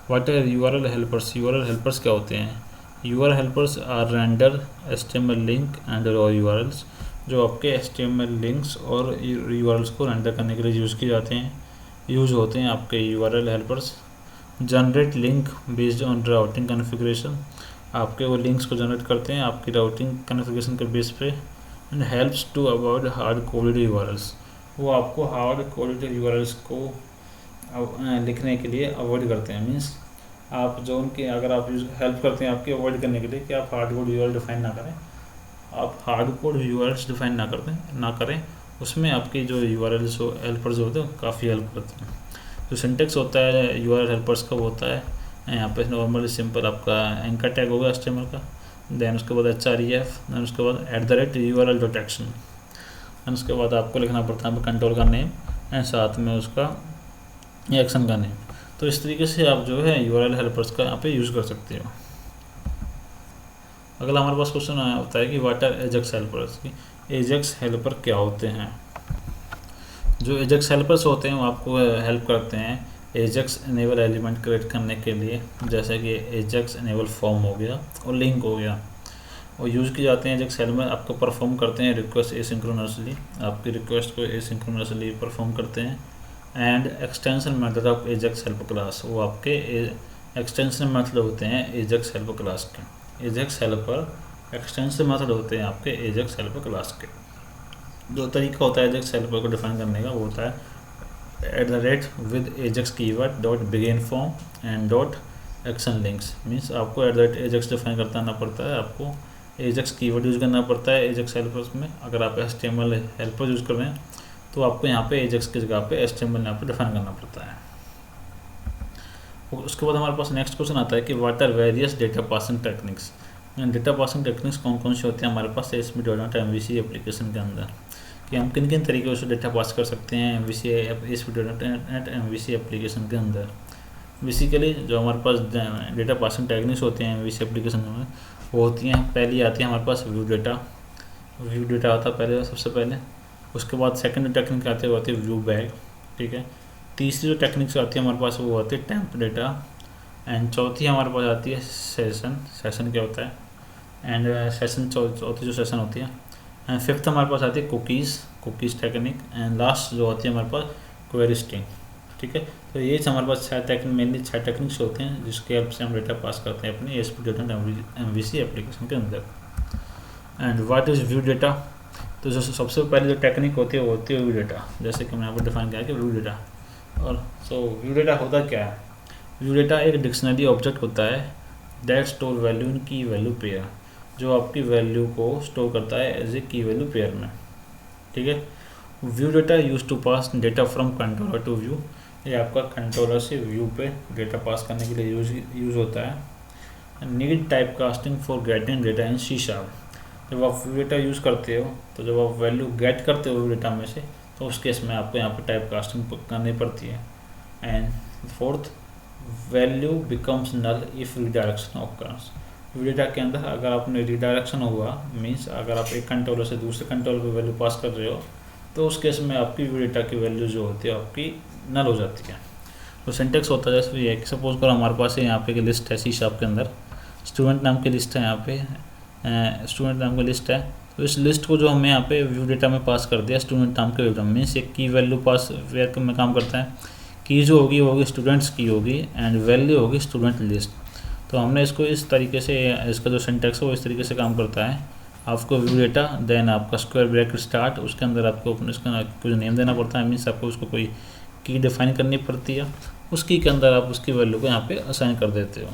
What are URL helpers? URL helpers क्या होते हैं? URL helpers are render HTML link and raw URLs, जो आपके HTML लिंक्स और URLs को रेंडर करने के लिए यूज़ होते हैं आपके URL helpers. Generate link based on routing configuration, आपके वो लिंक्स को जनरेट करते हैं आपकी राउटिंग कॉन्फ़िगरेशन के बेस पे। And helps to avoid hard coded URLs, वो आपको हार्ड कोडेड URLs को लिखने के लिए अवॉइड करते हैं। मीन्स आप जो उनके अगर आप हेल्प करते हैं आपकी अवॉइड करने के लिए कि आप हार्ड कोड URL डिफाइन ना करें, आप हार्ड कोड URLs डिफाइन ना करें, उसमें आपके जो URLs हेल्पर्स होते हैं काफ़ी हेल्प करते हैं। जो सिंटेक्स होता है URL हेल्पर्स का वो होता है यहाँ पे नॉर्मली सिंपल आपका एंकर टैग होगा HTML का, देन उसके बाद href, देन उसके बाद @url.action, देन उसके बाद आपको लिखना पड़ता है कंट्रोल का नेम एंड साथ में उसका एक्शन का नेम। तो इस तरीके से आप जो है URL हेल्पर्स का यहाँ पे यूज़ कर सकते हो। अगला हमारे पास क्वेश्चन होता है कि व्हाट आर एजेक्स हेल्पर्स, की एजेक्स हेल्पर क्या होते हैं। जो एजेक्स हेल्पर्स होते हैं वो आपको हेल्प करते हैं एजेक्स इनेबल एलिमेंट क्रिएट करने के लिए, जैसे कि एजेक्स इनेबल फॉर्म हो गया और लिंक हो गया, और यूज़ किए जाते हैं एजेक्स हेल्पर। आपको परफॉर्म करते हैं रिक्वेस्ट एसिंक्रोनसली, आपकी रिक्वेस्ट को एसिंक्रोनसली परफॉर्म करते हैं। And extension method of Ajax helper class, वो आपके एक्सटेंशन मेथड होते हैं एजेक्स हेल्पर क्लास के। एजेक्स हेल्पर एक्सटेंशन मेथड होते हैं आपके एजेक्स हेल्पर क्लास के। जो तरीका होता है एजेक्स हेल्पर को डिफाइन करने का वो होता है @ with ajax keyword dot begin form and dot action links. Means आपको @ajax डिफाइन करना पड़ता है, आपको एजेक्स कीवर्ड यूज़ करना पड़ता है एजेक्स हेल्पर्स में। अगर आप HTML हेल्पर यूज़ कर रहे हैं तो आपको यहाँ पे एजेक्स की जगह पे HTML यहाँ पे डिफाइन करना पड़ता है। उसके बाद हमारे पास नेक्स्ट क्वेश्चन आता है कि what are various data passing techniques. Data passing techniques कौन कौन से होते हैं हमारे पास ASP.NET एप्लीकेशन के अंदर, कि हम किन किन तरीक़ों से डेटा पास कर सकते हैं ASP.NET MVC एप्लीकेशन के अंदर। बेसिकली जो हमारे पास डेटा पासिंग टेक्निक्स होते हैं MVC एप्लीकेशन में वो होती हैं, पहली आती है हमारे पास व्यू डेटा आता है पहले, सबसे पहले। उसके बाद सेकंड टेक्निक आती है व्यू बैग, ठीक है। तीसरी जो टेक्निक्स आती है हमारे पास वो आती है टेम्प डेटा, एंड चौथी हमारे पास आती है सेशन क्या होता है, एंड सेशन चौथी जो सेशन होती है। एंड फिफ्थ हमारे पास आती है कुकीज़ टेक्निक, एंड लास्ट जो होती है हमारे पास क्वेरी स्ट्रिंग। ठीक है, तो ये हमारे पास 6 टेक्निक, मेनली 6 टेक्निक्स होते हैं जिसके हेल्प से हम डेटा पास करते हैं अपनी ASP.NET एप्लीकेशन के अंदर। And what is view data? तो जो सबसे पहले जो टेक्निक होती है वो होती है व्यू डेटा, जैसे कि मैंने यहाँ पर डिफाइन किया कि व्यू डेटा। और सो व्यू डेटा होता क्या है? व्यू डेटा एक डिक्शनरी ऑब्जेक्ट होता है दैट स्टोर वैल्यू इन की वैल्यू पेयर, जो आपकी वैल्यू को स्टोर करता है एज ए की वैल्यू पेयर में। ठीक है, view data use to pass data from controller to view, ये आपका कंट्रोलर से व्यू पे डेटा पास करने के लिए यूज होता है। Need type casting for getting data in C#। जब आप व्यू डेटा यूज़ करते हो, तो जब आप वैल्यू गेट करते हो व्यू डेटा में से, तो उस केस में आपको यहाँ पे टाइप कास्टिंग करनी पड़ती है। And fourth, value becomes null if redirection occurs. View data के अंदर अगर आपने रिडायरेक्शन हुआ, मीन्स अगर आप एक कंट्रोलर से दूसरे कंट्रोलर पे वैल्यू पास कर रहे हो, तो उस केस में आपकी व्यू डेटा की वैल्यू जो होती है आपकी नल हो जाती है। तो सिंटेक्स होता है जैसे ये कि सपोज करो हमारे पास यहाँ पे एक लिस्ट है C# के अंदर, स्टूडेंट नाम की लिस्ट है, यहाँ पे स्टूडेंट नाम की लिस्ट है। तो इस लिस्ट को जो हमें यहाँ पे व्यू डेटा में पास कर दिया स्टूडेंट नाम के व्यू डेटा में, मीन्स एक की वैल्यू पास वेयर में काम करता है। की जो होगी वो होगी स्टूडेंट्स की होगी, एंड वैल्यू होगी स्टूडेंट लिस्ट। तो हमने इसको इस तरीके से, इसका जो सिंटेक्स है वो इस तरीके से काम करता है। आपको व्यू डेटा, देन आपका स्क्वायर ब्रैकेट स्टार्ट, उसके अंदर आपको इसका कुछ नेम देना पड़ता है, मीन्स आपको उसको कोई की डिफाइन करनी पड़ती है। उस की के अंदर आप उसकी वैल्यू को यहाँ पे असाइन कर देते हो।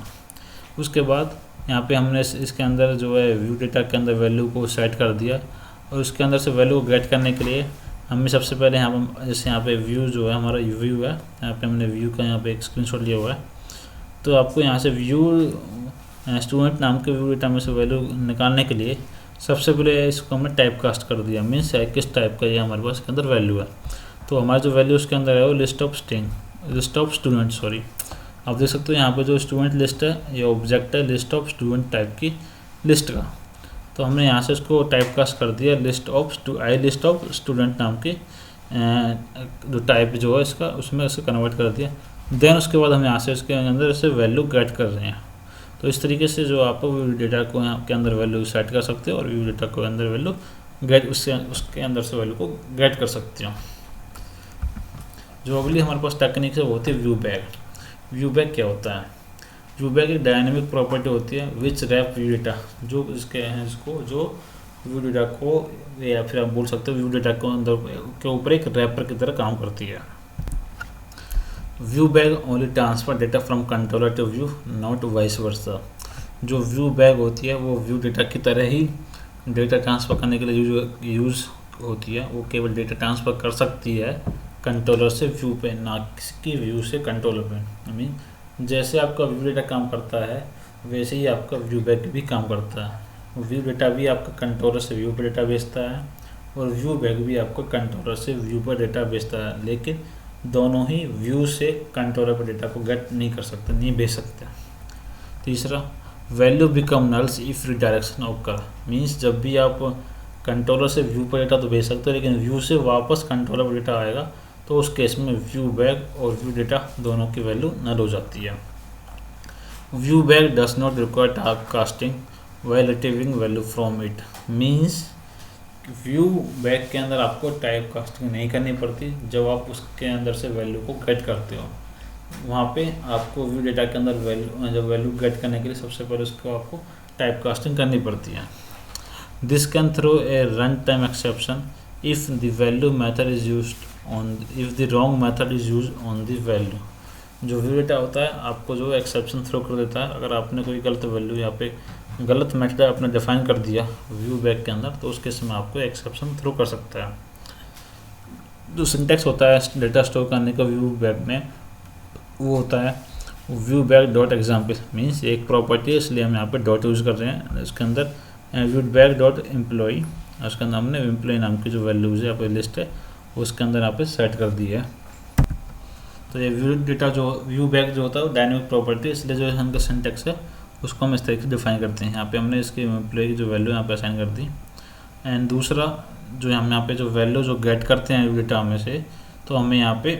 उसके बाद यहाँ पे हमने इसके अंदर जो है व्यू डेटा के अंदर वैल्यू को सेट कर दिया, और उसके अंदर से वैल्यू को गेट करने के लिए हमें सबसे पहले यहाँ पर, जैसे यहाँ पे व्यू जो है हमारा व्यू है, यहाँ पे हमने व्यू का यहाँ पे एक स्क्रीनशॉट लिया हुआ है। तो आपको यहाँ से व्यू स्टूडेंट नाम के व्यू डेटा में से वैल्यू निकालने के लिए सबसे पहले इसको हमने टाइप कास्ट कर दिया, मीन्स किस टाइप का ये हमारे पास इसके अंदर वैल्यू है। तो हमारा जो वैल्यू उसके अंदर है वो लिस्ट ऑफ स्टूडेंट, सॉरी आप देख सकते हो यहाँ पे जो स्टूडेंट लिस्ट है ये ऑब्जेक्ट है लिस्ट ऑफ स्टूडेंट टाइप की लिस्ट का। तो हमने यहाँ से इसको टाइप कास्ट कर दिया लिस्ट ऑफ स्टूडेंट नाम की जो टाइप जो है इसका, उसमें इसे कन्वर्ट कर दिया। देन उसके बाद हम यहाँ से इसके अंदर से वैल्यू गेट कर रहे हैं। तो इस तरीके से जो आप व्यू डेटा को यहाँ के अंदर वैल्यू सेट कर सकते हो, और व्यू डेटा को अंदर वैल्यू गेट उसके अंदर से वैल्यू को गेट कर सकते हो। जो अगली हमारे पास टेक्निक है वो होती है व्यू बैग। व्यू बैग क्या होता है? व्यू बैग एक डायनेमिक प्रॉपर्टी होती है विच रैप व्यू डेटा, जो इसके हैं इसको जो व्यू डेटा को, या फिर आप बोल सकते हो व्यू डेटा को अंदर के ऊपर एक रैपर की तरह काम करती है। View bag only transfer data from controller to view, not vice versa. जो व्यू बैग होती है वो व्यू डेटा की तरह ही डेटा ट्रांसफ़र करने के लिए यूज़ होती है। वो केवल डेटा ट्रांसफ़र कर सकती है कंट्रोलर से व्यू पे, ना कि व्यू से कंट्रोलर पे। आई मीन जैसे आपका व्यू डेटा काम करता है वैसे ही आपका व्यू बैग भी काम करता है। व्यू डेटा भी आपका कंट्रोलर से व्यू पर डेटा भेजता है, और व्यू बैग भी आपको कंट्रोलर से व्यू पर डेटा भेजता है, लेकिन दोनों ही व्यू से कंट्रोलर पर डेटा को गेट नहीं कर सकते, नहीं भेज सकते। तीसरा, value become nulls if redirection occur, means जब भी आप कंट्रोलर से व्यू पर डेटा तो भेज सकते हो, लेकिन व्यू से वापस कंट्रोलर पर डेटा आएगा तो उस केस में व्यू बैग और व्यू डेटा दोनों की वैल्यू नल हो जाती है। View bag does not require type casting while retrieving value from it, means view bag के अंदर आपको टाइप कास्टिंग नहीं करनी पड़ती जब आप उसके अंदर से वैल्यू को गेट करते हो। वहाँ पे आपको व्यू डेटा के अंदर जब वैल्यू गेट करने के लिए सबसे पहले उसको आपको टाइप कास्टिंग करनी पड़ती है। This can throw a run time exception if the value method is used on, if the wrong method is use on the value. जो व्यू डेटा होता है आपको जो एक्सेप्शन थ्रो कर देता है, अगर आपने कोई गलत वैल्यू यहाँ पे गलत मेथड आपने डिफाइन कर दिया व्यू बैग के अंदर, तो उस केस में आपको एक्सेप्शन थ्रो कर सकता है। जो सिंटेक्स होता है डेटा स्टोर करने का व्यू बैग में, वो होता है view bag dot example, means एक प्रॉपर्टी है इसलिए हम यहाँ पे डॉट यूज़ कर रहे हैं। इसके अंदर व्यू बैग डॉट एम्प्लॉई, उसके अंदर हमने एम्प्लॉई नाम की जो वैल्यूज़ है यहाँ पे लिस्ट है उसके अंदर यहाँ पे सेट कर दी है। तो ये व्यू डेटा जो व्यू बैग जो होता है वो डायनेमिक प्रॉपर्टी, इसलिए जो इनका सिंटेक्स है उसको हम इस तरीके से डिफाइन करते हैं। यहाँ पे हमने इसकी एम्प्लॉई की जो वैल्यू यहाँ पे असाइन कर दी। एंड दूसरा जो हम यहाँ पे जो वैल्यू जो गेट करते हैं व्यू डेटा में से, तो हमें यहाँ पे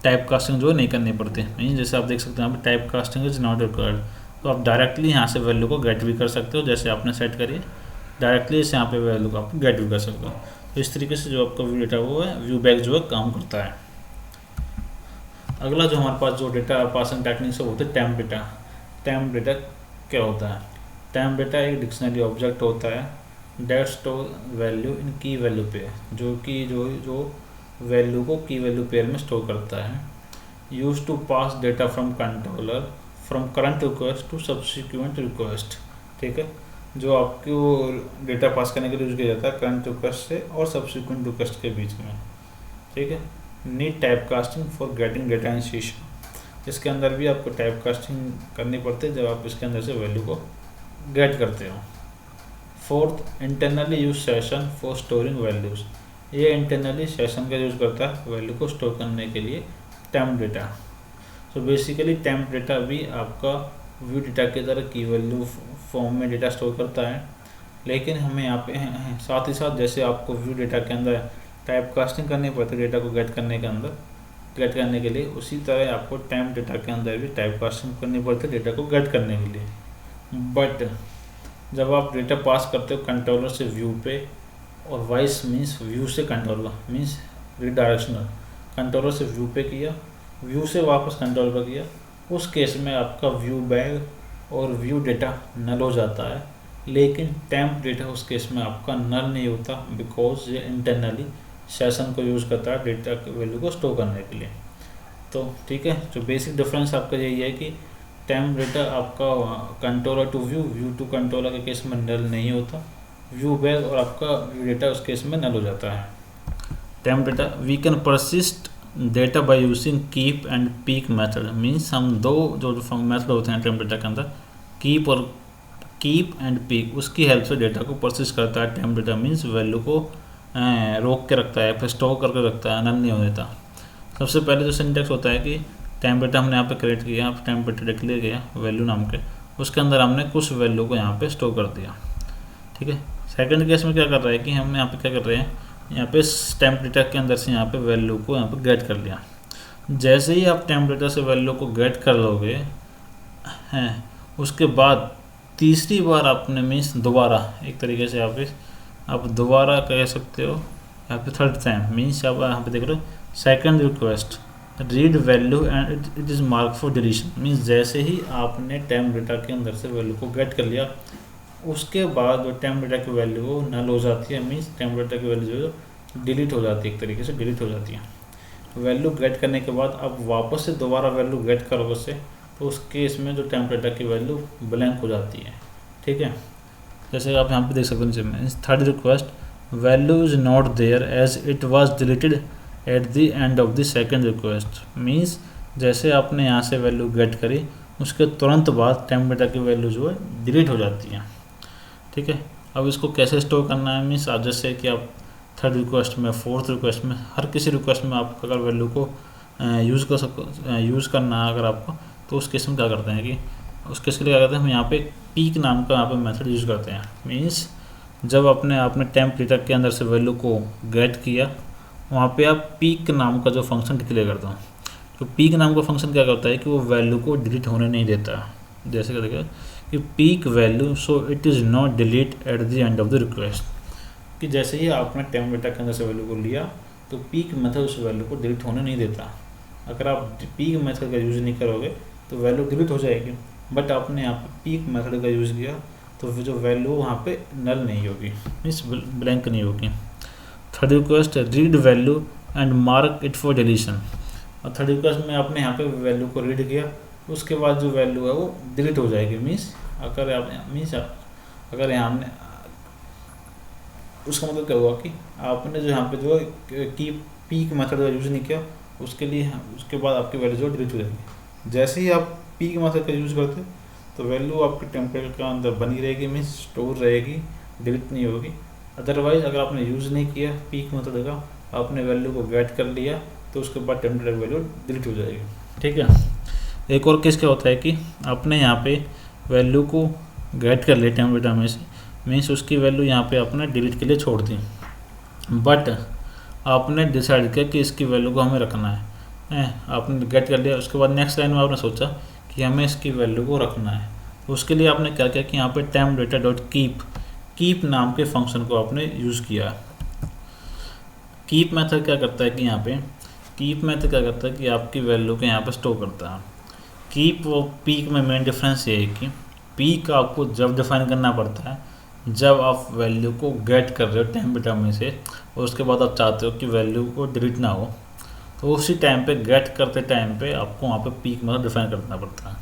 टाइप कास्टिंग जो नहीं करनी पड़ती। मीन जैसे आप देख सकते हैं यहाँ पे type casting is not required, तो आप डायरेक्टली यहाँ से वैल्यू को गेट भी कर सकते हो जैसे आपने सेट करी। डायरेक्टली इस यहाँ पे वैल्यू को आप गेट भी कर सकते हो। तो इस तरीके से जो आपका व्यू डेटा वो है व्यू बैग जो है काम करता है। अगला जो हमारे पास जो डेटा पासिंग टेक्निक्स है वो होता है टेम्प डेटा। टेम्प डेटा क्या होता है? टेम्प डेटा एक डिक्शनरी ऑब्जेक्ट होता है डेट स्टोर वैल्यू इन की वैल्यू पेयर, जो कि जो वैल्यू को की वैल्यू पेयर में स्टोर करता है। Use to pass data from controller from current request to subsequent request. ठीक है, जो आपको डेटा पास करने के लिए यूज किया जाता है करंट रिक्वेस्ट से और सब्सिक्वेंट रिक्वेस्ट के बीच में। ठीक है, need type casting for getting data in session. इसके अंदर भी आपको टाइप कास्टिंग करनी पड़ती है जब आप इसके अंदर से वैल्यू को गेट करते हो। Fourth, internally use session for storing values. ये इंटरनली सेशन का यूज करता है वैल्यू को स्टोर करने के लिए टेम्प डेटा। तो बेसिकली टेम्प डेटा भी आपका व्यू डेटा की तरह की वैल्यू फॉर्म में डेटा स्टोर करता है, लेकिन हमें यहाँ पे साथ ही साथ जैसे आपको व्यू डेटा के अंदर टाइप कास्टिंग करनी पड़ती है डेटा को गेट करने के लिए, उसी तरह आपको टेम्प डेटा के अंदर भी टाइप कास्टिंग करनी पड़ती है डेटा को गेट करने के लिए। बट जब आप डेटा पास करते हो कंट्रोलर से व्यू पे और वाइस मीन्स व्यू से कंट्रोलर मीन्स रिडायरेक्शनल, कंट्रोलर से व्यू पे किया, व्यू से वापस कंट्रोलर पर किया, उस केस में आपका व्यू बैग और व्यू डेटा नल हो जाता है। लेकिन टेम्प डेटा उस केस में आपका नल नहीं होता, बिकॉज ये इंटरनली सेशन को यूज़ करता है डेटा की वैल्यू को स्टोर करने के लिए। तो ठीक है, जो बेसिक डिफरेंस आपका यही है कि टेम्प डेटा आपका controller to view, view to controller के केस में नल नहीं होता, व्यू बैग और आपका व्यू डेटा उस केस में नल हो जाता है। Temp data we can persist data by using keep and peek method. Means हम दो जो मेथड होते हैं टेम्प डेटा के अंदर, कीप एंड पीक, उसकी हेल्प से डेटा को परसिस्ट करता है। टेम्प डेटा मीन्स वैल्यू को रोक के रखता है, फिर स्टोर करके रखता है, नल नहीं होने देता। सबसे पहले जो सिंटेक्स होता है कि टेम्प डेटा हमने यहाँ पे क्रिएट किया, टेम्प डेटा डिक्लेयर किया वैल्यू नाम के, उसके अंदर हमने कुछ वैल्यू को यहाँ पे स्टोर कर दिया। ठीक है, सेकंड केस में क्या कर रहा है कि हम यहाँ पे क्या कर रहे हैं, यहाँ पे टेम्प डेटा के अंदर से यहाँ पे वैल्यू को यहाँ पे गेट कर लिया। जैसे ही आप टेम्प डेटा से वैल्यू को गेट कर लोगे हैं, उसके बाद तीसरी बार आपने मीन्स दोबारा एक तरीके से आप दोबारा कह सकते हो, यहाँ पे थर्ड टाइम मीन्स आप यहाँ पे देख रहे हो second request read value and it is mark for deletion. Means जैसे ही आपने टेम्प डेटा के अंदर से वैल्यू को गेट कर लिया, उसके बाद जो टेम्प डेटा की वैल्यू नल हो जाती है, मीन्स टेम्प डेटा की वैल्यू जो डिलीट हो जाती है, एक तरीके से डिलीट हो जाती है। वैल्यू गेट करने के बाद अब वापस से दोबारा वैल्यू गेट करोगे उससे, तो उस केस में जो टेम्प डेटा की वैल्यू ब्लैंक हो जाती है। ठीक है, जैसे आप यहाँ पे देख सकते हैं third request value is not there as it was deleted at the end of the second request. Means जैसे आपने यहाँ से वैल्यू गेट करी, उसके तुरंत बाद टेम्प डेटा की वैल्यू जो है डिलीट हो जाती है। ठीक है, अब इसको कैसे स्टोर करना है, मीन्स आप जैसे कि आप थर्ड रिक्वेस्ट में, फोर्थ रिक्वेस्ट में, हर किसी रिक्वेस्ट में आप अगर वैल्यू को यूज़ करना है अगर आपको, तो उस केस में क्या करते हैं कि उस केस के लिए क्या करते हैं, हम यहाँ पे पीक नाम का यहाँ पे मेथड यूज़ करते हैं। मीन्स जब आपने टेम्प डेटा के अंदर से वैल्यू को गेट किया, वहाँ पे आप पीक नाम का जो फंक्शन डिक्लेयर करते हो। तो पीक नाम का फंक्शन क्या करता है कि वो वैल्यू को डिलीट होने नहीं देता। जैसे क्या देखा कि peak value so it is not delete eight the end of the request, कि जैसे ही आपने टेम्प डेटा के अंदर से वैल्यू को लिया, तो पीक मेथड उस वैल्यू को डिलीट होने नहीं देता। अगर आप पीक मेथड का यूज़ नहीं करोगे तो वैल्यू डिलीट हो जाएगी, बट आपने यहाँ पे पीक मेथड का यूज़ किया तो जो वैल्यू वहाँ पे नल नहीं होगी, मीन्स ब्लैंक नहीं होगी। Third request read value and mark it for deletion. और थर्ड रिक्वेस्ट में आपने यहाँ पे वैल्यू को रीड किया, उसके बाद जो वैल्यू है वो डिलीट हो जाएगी। मीन्स अगर यहाँ हमने, उसका मतलब क्या हुआ कि आपने जो यहाँ पे जो की पीक मेथड का यूज़ नहीं किया, उसके बाद आपकी वैल्यू जो डिलीट हो जाएगी। जैसे ही आप पीक मेथड का यूज़ करते तो वैल्यू आपके टेम्प डेटा के अंदर बनी रहेगी, मीन्स स्टोर रहेगी, डिलीट नहीं होगी। अदरवाइज अगर आपने यूज़ नहीं किया पीक मेथड का, आपने वैल्यू को गेट कर लिया, तो उसके बाद टेम्प डेटा की वैल्यू डिलीट हो जाएगी। ठीक है, एक और केस क्या होता है कि आपने यहाँ पे वैल्यू को गेट कर लिया टेम्प डेटा में से, मीन्स उसकी वैल्यू यहाँ पे आपने डिलीट के लिए छोड़ दी, बट आपने डिसाइड किया कि इसकी वैल्यू को हमें रखना है। आपने गेट कर लिया, उसके बाद नेक्स्ट लाइन में आपने सोचा कि हमें इसकी वैल्यू को रखना है। तो उसके लिए आपने क्या किया कि यहाँ पे temp data dot keep keep नाम के फंक्शन को आपने यूज़ किया। कीप मेथड क्या करता है कि यहाँ पे कीप मेथड क्या करता है कि आपकी वैल्यू को यहाँ पे स्टोर करता है। कीप और पीक में मेन डिफरेंस ये है कि पीक आपको जब डिफाइन करना पड़ता है जब आप वैल्यू को गेट कर रहे हो टाइम बीटा में से, और उसके बाद आप चाहते हो कि वैल्यू को डिलीट ना हो, तो उसी टाइम पे गेट करते टाइम पे आपको वहाँ पे पीक मतलब डिफाइन करना पड़ता है।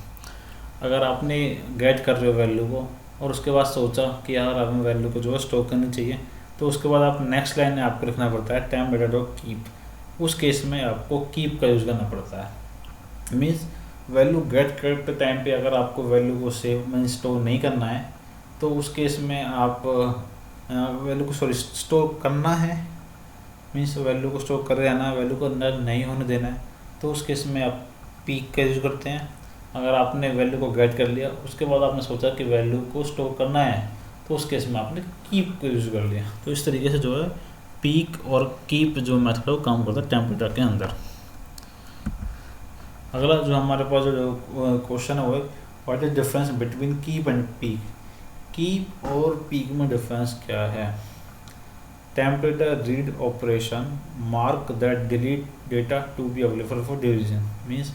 अगर आपने गेट कर रहे हो वैल्यू को और उसके बाद सोचा कि यार आपने वैल्यू को जो है स्टोर करनी चाहिए, तो उसके बाद आप नेक्स्ट लाइन में आपको लिखना पड़ता है टाइम बीटा डॉट कीप। उस केस में आपको कीप का यूज़ करना पड़ता है। मीन्स वैल्यू गेट करते टाइम पे अगर आपको वैल्यू को सेव में स्टोर नहीं करना है, तो उस केस में आप वैल्यू को स्टोर करना है, मीन्स वैल्यू को स्टोर कर रहना है, वैल्यू को अंदर नहीं होने देना है, तो उस केस में आप पीक का यूज़ करते हैं। अगर आपने वैल्यू को गेट कर लिया उसके बाद आपने सोचा कि वैल्यू को स्टोर करना है, तो उस केस में आपने कीप को यूज़ कर लिया। तो इस तरीके से जो है पीक और कीप जो मेथड है वो काम करता है टाइम बीटा के अंदर। अगला जो हमारे पास जो क्वेश्चन है वो what is difference between keep and peek. Keep और पीक में डिफरेंस क्या है? Temperature read operation mark that delete data to be available for deletion. Means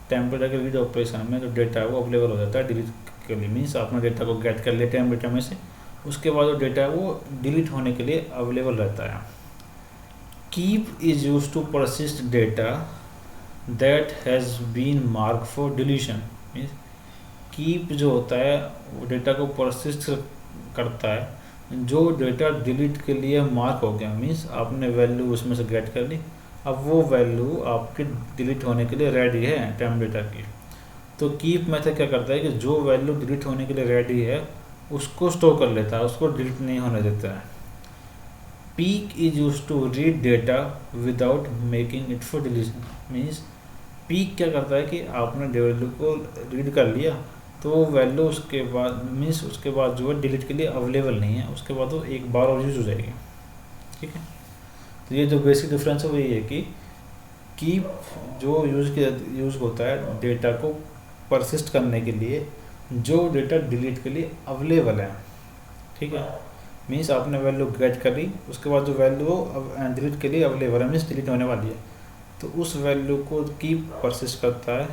temperature के रीड ऑपरेशन में जो डेटा है वो अवेलेबल हो जाता है डिलीट के लिए। मीन्स आपने डेटा को गेट कर लिया टेम्परेचर में से, उसके बाद जो डेटा है वो डिलीट होने के लिए अवेलेबल रहता है। Keep is use to persist data that has been mark for deletion. Means keep जो होता है वो डेटा को परसिस्ट करता है जो डेटा डिलीट के लिए मार्क हो गया। मीन्स आपने वैल्यू उसमें से गेट कर ली, अब वो वैल्यू आपकी डिलीट होने के लिए रेडी है टाइम डेटा की। तो कीप मेथड क्या करता है कि जो वैल्यू डिलीट होने के लिए रेडी है उसको स्टोर कर लेता है, उसको डिलीट नहीं होने देता है। Peek is use to read data without making it for deletion. Means peek क्या करता है कि आपने वैल्यू को रीड कर लिया तो वो वैल्यू उसके बाद मीन्स उसके बाद जो है डिलीट के लिए अवेलेबल नहीं है, उसके बाद वो एक बार और यूज हो जाएगी। ठीक है, तो ये जो बेसिक डिफरेंस है वो ये है कि कीप जो यूज़ होता है डेटा को परसिस्ट करने के लिए जो डेटा डिलीट के लिए अवेलेबल है। ठीक है, मीन्स आपने वैल्यू गेट करी उसके बाद जो वैल्यू डिलीट के लिए अवेलेबल है मीन्स डिलीट होने वाली है, तो उस वैल्यू को कीप परसिस्ट करता है।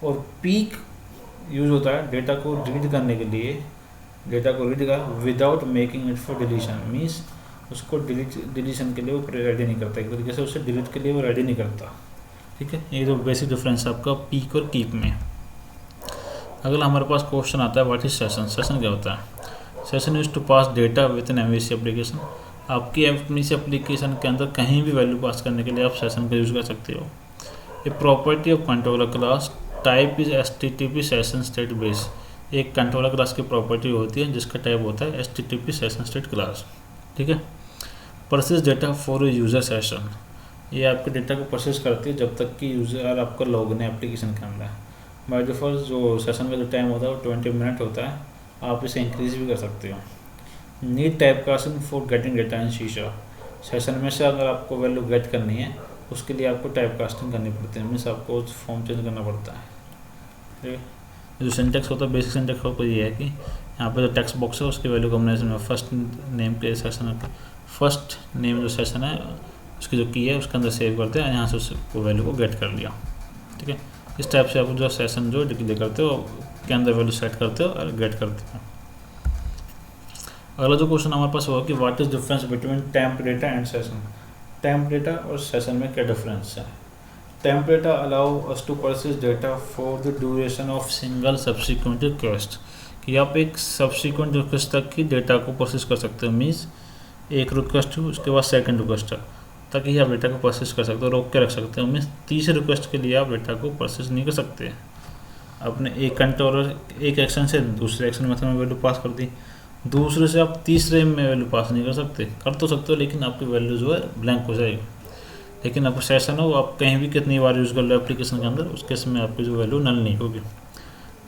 और पीक यूज होता है डेटा को रीड करने के लिए, डेटा को रीड कर without making it for deletion. Means उसको डिलीशन के लिए वो रेडी नहीं करता, एक तरीके से उसे डिलीट के लिए वो रेडी नहीं करता। ठीक है, ये जो बेसिक डिफरेंस है आपका पीक और कीप में। अगला हमारे पास क्वेश्चन आता है व्हाट इज सेशन। सेशन क्या होता है? Session use to pass data with an MVC application. आपकी एमवीसी एप्लीकेशन के अंदर कहीं भी वैल्यू पास करने के लिए आप सेशन का यूज़ कर सकते हो। A property of controller class type is HTTP session state base. एक कंट्रोलर क्लास की प्रॉपर्टी होती है जिसका टाइप होता है HTTP सेशन स्टेट क्लास। ठीक है, persist data for user session. ये आपके डेटा को परसिस्ट करती है जब तक कि यूज़र आपका लॉगिन है एप्लीकेशन के अंदर। बाय डिफ़ॉल्ट जो सेशन का जो टाइम होता है वो 20 मिनट होता है, आप इसे इंक्रीज भी कर सकते हो। Need type casting for getting data in शीशा। सेशन में से अगर आपको वैल्यू गेट करनी है उसके लिए आपको टाइप कास्टिंग करनी पड़ती है, मीन्स आपको फॉर्म चेंज करना पड़ता है। ठीक है, जो सिंटेक्स होता है बेसिक सिंटेक्स होता ये है कि यहाँ पे जो टेक्स्ट बॉक्स है उसकी वैल्यू कॉम्बिनेशन में फर्स्ट नेम के सेशन फर्स्ट नेम जो सेशन है उसकी जो की है उसके अंदर सेव करते हैं, यहाँ से उसको वैल्यू को गेट कर लिया। ठीक है, इस टाइप से आप जो सेशन जो डिक्लेयर करते हो के अंदर वैल्यू सेट करते हो और गेट करते हो। अगला जो क्वेश्चन हमारे पास होगा कि what is difference between temp data and session. Temp data और सेशन में क्या डिफरेंस है? Temp data allow us to persist data for the duration of single subsequent request, कि आप एक सब्सिक्वेंट रिक्वेस्ट तक की डेटा को परसिस्ट कर सकते हो। मीन्स एक रिक्वेस्ट हो उसके बाद सेकंड रिक्वेस्ट है ताकि ही आप डेटा को परसिस्ट कर सकते हो, रोक के रख सकते हो। मीन्स तीसरे रिक्वेस्ट के लिए आप डेटा को परसिस्ट नहीं कर सकते। आपने एक कंट्रोलर एक एक्शन से दूसरे एक्शन मेथड में वैल्यू पास कर दी, दूसरे से आप तीसरे में वैल्यू पास नहीं कर सकते, कर तो सकते हो लेकिन आपकी वैल्यू जो है ब्लैंक हो जाएगी। लेकिन आपको सेशन हो आप कहीं भी कितनी बार यूज़ कर लो एप्लीकेशन के अंदर, उस केस में आपकी जो वैल्यू नल नहीं होगी।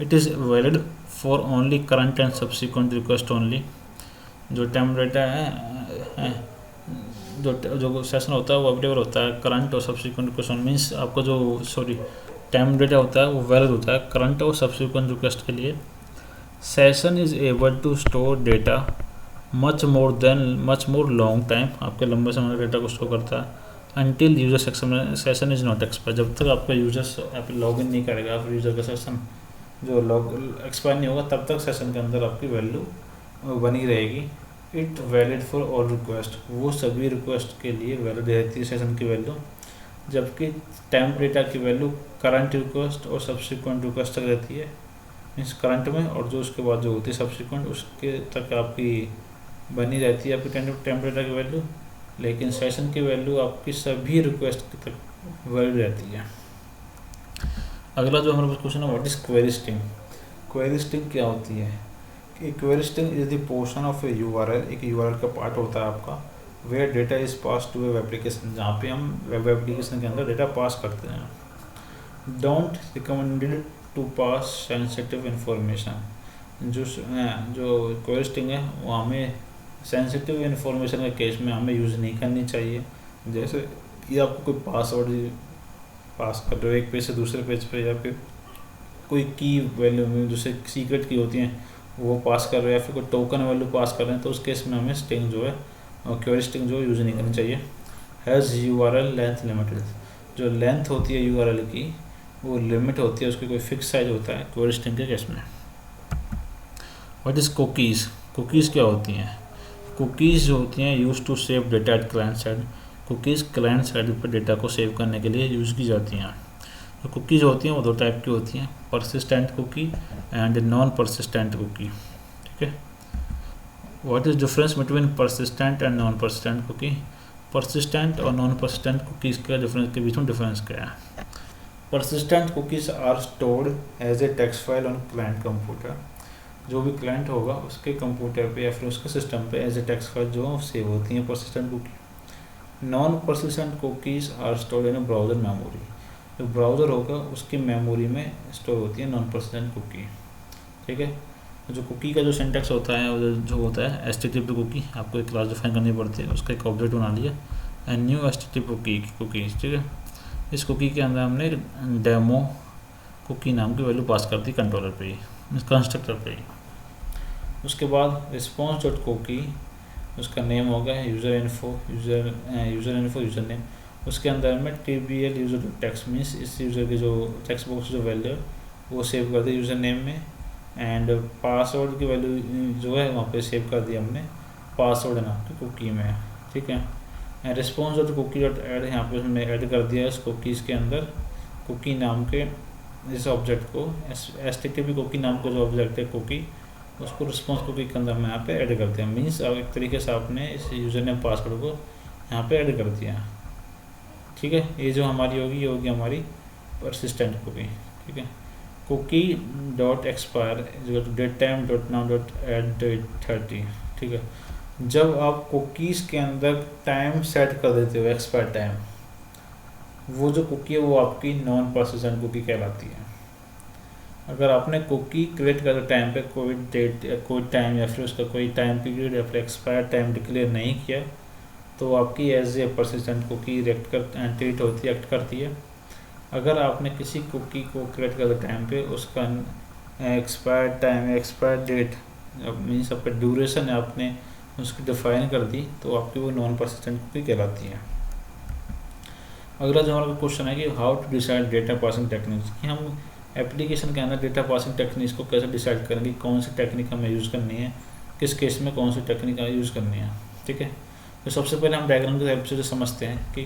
It is valid for only current and subsequent request only. जो टेम्प डेटा है जो सेशन होता है वो अवेलेबल होता है करंट और सब्सिक्वेंट रिक्वेस्ट। मीन्स आपका जो टेम्प डेटा होता है वो वैलिड होता है करंट और सब्सिक्वेंट रिक्वेस्ट के लिए। Session is able to store data much more long time, आपके लंबे समय तक डेटा को स्टोर करता है। Until user session is not expire, जब तक आपका यूजर लॉग इन नहीं करेगा, आप यूज़र का सेशन जो लॉग एक्सपायर नहीं होगा तब तक सेशन के अंदर आपकी वैल्यू बनी रहेगी। It valid for all request, वो सभी रिक्वेस्ट के लिए वैलिड रहती है सेशन की वैल्यू, जबकि टेम्प डेटा की वैल्यू करंट रिक्वेस्ट और सब्सिक्वेंट रिक्वेस्ट तक रहती है, मीन्स करंट में, और जो उसके बाद जो होती है सब्सिक्वेंट उसके तक आपकी बनी रहती है आपकी टेम्प डेटा की वैल्यू, लेकिन सेशन की वैल्यू आपकी सभी रिक्वेस्ट तक वैलिड रहती है। अगला जो हमारे पास क्वेश्चन है, what is query string. Query string क्या होती है कि query string is the portion of a URL, एक यूआरएल का पार्ट होता है आपका, where data is pass to web application, जहाँ पे हम वेब एप्लीकेशन के अंदर डेटा पास करते हैं। Don't recommended to pass sensitive information, जो क्वेरी स्ट्रिंग है वो हमें सेंसिटिव इंफॉर्मेशन के केस में हमें यूज़ नहीं करनी चाहिए। जैसे ये आपको कोई पासवर्ड पास कर रहे हो एक पेज से दूसरे पेज पे, या फिर कोई की वैल्यू में जैसे सीक्रेट की होती हैं वो पास कर रहे हैं, या फिर कोई टोकन वैल्यू पास कर रहे हैं, तो उस केस में हमें स्ट्रिंग जो है क्वेरी स्ट्रिंग जो यूज़ नहीं करनी चाहिए। हैज़ यूआरएल लेंथ लिमिटेड, जो लेंथ होती है यूआरएल की वो लिमिट होती है, उसकी कोई फिक्स साइज होता है क्वेरी स्ट्रिंग के केस में। व्हाट इज़ कुकीज़, कुकीज़ क्या होती हैं। कुकीज़ जो होती हैं use to save data at client side, cookies client side पर डेटा को सेव करने के लिए यूज़ की जाती हैं। तो कुकीज़ होती हैं वो दो टाइप की होती हैं, persistent cookie and non persistent cookie, ठीक है। What is difference between persistent and non persistent cookie. Persistent और नॉन परसिस्टेंट कुकीज़ का डिफरेंस के बीच में डिफरेंस क्या है। Persistent cookies are stored as a text file on client computer, जो भी क्लाइंट होगा उसके कंप्यूटर पे या फिर उसके सिस्टम पे एज ए टेक्स्ट फाइल जो सेव होती हैं persistent cookie. Non persistent cookies are stored in browser memory, जो ब्राउज़र होगा उसकी मेमोरी में स्टोर होती है नॉन परसिस्टेंट कुकी, ठीक है। जो कुकी का जो सिंटैक्स होता है जो होता है एचटीटीपी कुकी, आपको एक क्लास डिफाइन करनी पड़ती है, उसका एक ऑब्जेक्ट बना लिया एंड न्यू एचटीटीपी कुकीज़, ठीक है। इस कुकी के अंदर हमने डेमो कुकी नाम की वैल्यू पास कर दी कंट्रोलर पे ही, कंस्ट्रक्टर पे ही। उसके बाद रिस्पॉन्स डॉट कुकी, उसका नेम होगा यूज़र इन्फो यूज़र नेम, उसके अंदर में TBL user dot text means इस यूज़र की जो टेक्स्ट बॉक्स जो वैल्यू है वो सेव कर दी यूज़र नेम में, एंड पासवर्ड की वैल्यू जो है वहाँ पे सेव कर दी हमने पासवर्ड नाम की कुकी में, ठीक है। And response dot cookie dot add, यहाँ पे हमने ऐड कर दिया इस कुकीज़ के अंदर कुकी नाम के इस ऑब्जेक्ट को, HTTP कुकी नाम का जो ऑब्जेक्ट है कुकी, उसको रिस्पॉन्स कुकी के अंदर हम यहाँ पे ऐड करते हैं। मीन्स एक तरीके से आपने इस यूज़र नेम पासवर्ड को यहाँ पे ऐड कर दिया, ठीक है। ये जो हमारी होगी ये होगी हमारी परसिस्टेंट कुकी, ठीक है। Cookie dot expire date time dot now dot at date 30, ठीक है। जब आप कुकीज़ के अंदर टाइम सेट कर देते हो एक्सपायर टाइम, वो जो कुकी है वो आपकी नॉन परसिस्टेंट कुकी कहलाती है। अगर आपने कुकी क्रिएट करते टाइम पे कोई डेट या कोई टाइम या फिर उसका कोई टाइम पीरियड या फिर एक्सपायर टाइम डिक्लेयर नहीं किया तो आपकी as a persistent cookie treat होती है, एक्ट करती है। अगर आपने किसी कुकी को क्रिएट करते टाइम पे उसका expire time expire that means आपका ड्यूरेशन आपने उसकी डिफाइन कर दी तो आपकी वो नॉन परसिस्टेंट कुकी कहलाती है। अगला जो हमारा क्वेश्चन है कि how to decide data passing techniques, कि हम एप्लीकेशन के अंदर डेटा पासिंग टेक्निक्स को कैसे डिसाइड करेंगे, कौन सी टेक्निक हमें यूज़ करनी है, किस केस में कौन सी टेक्निक यूज़ करनी है, ठीक है। तो सबसे पहले हम डायग्राम की हेल्प से जो समझते हैं कि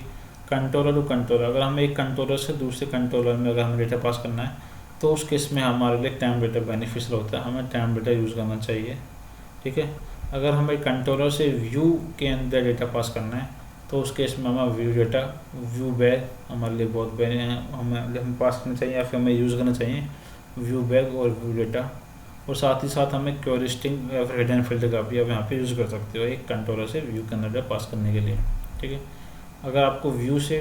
कंट्रोलर टू कंट्रोलर, अगर हमें एक कंट्रोलर से दूसरे कंट्रोलर में अगर हमें डेटा पास करना है तो उस केस में हमारे लिए टाइम डेटा बेनिफिशियल होता है, हमें टाइम डेटा यूज़ करना चाहिए, ठीक है। अगर हमें कंट्रोलर से व्यू के अंदर डेटा पास करना है तो उस केस में हमें व्यू डेटा व्यू बैग हमारे लिए बहुत हमें पास करना चाहिए या फिर हमें यूज़ करना चाहिए व्यू बैग और व्यू डेटा। और साथ ही साथ हमें क्वेरी स्ट्रिंग या फिर हिडन फील्ड का भी आप यहाँ पे यूज़ कर सकते हो एक कंट्रोलर से व्यू के अंदर डेटा पास करने के लिए, ठीक है। अगर आपको व्यू से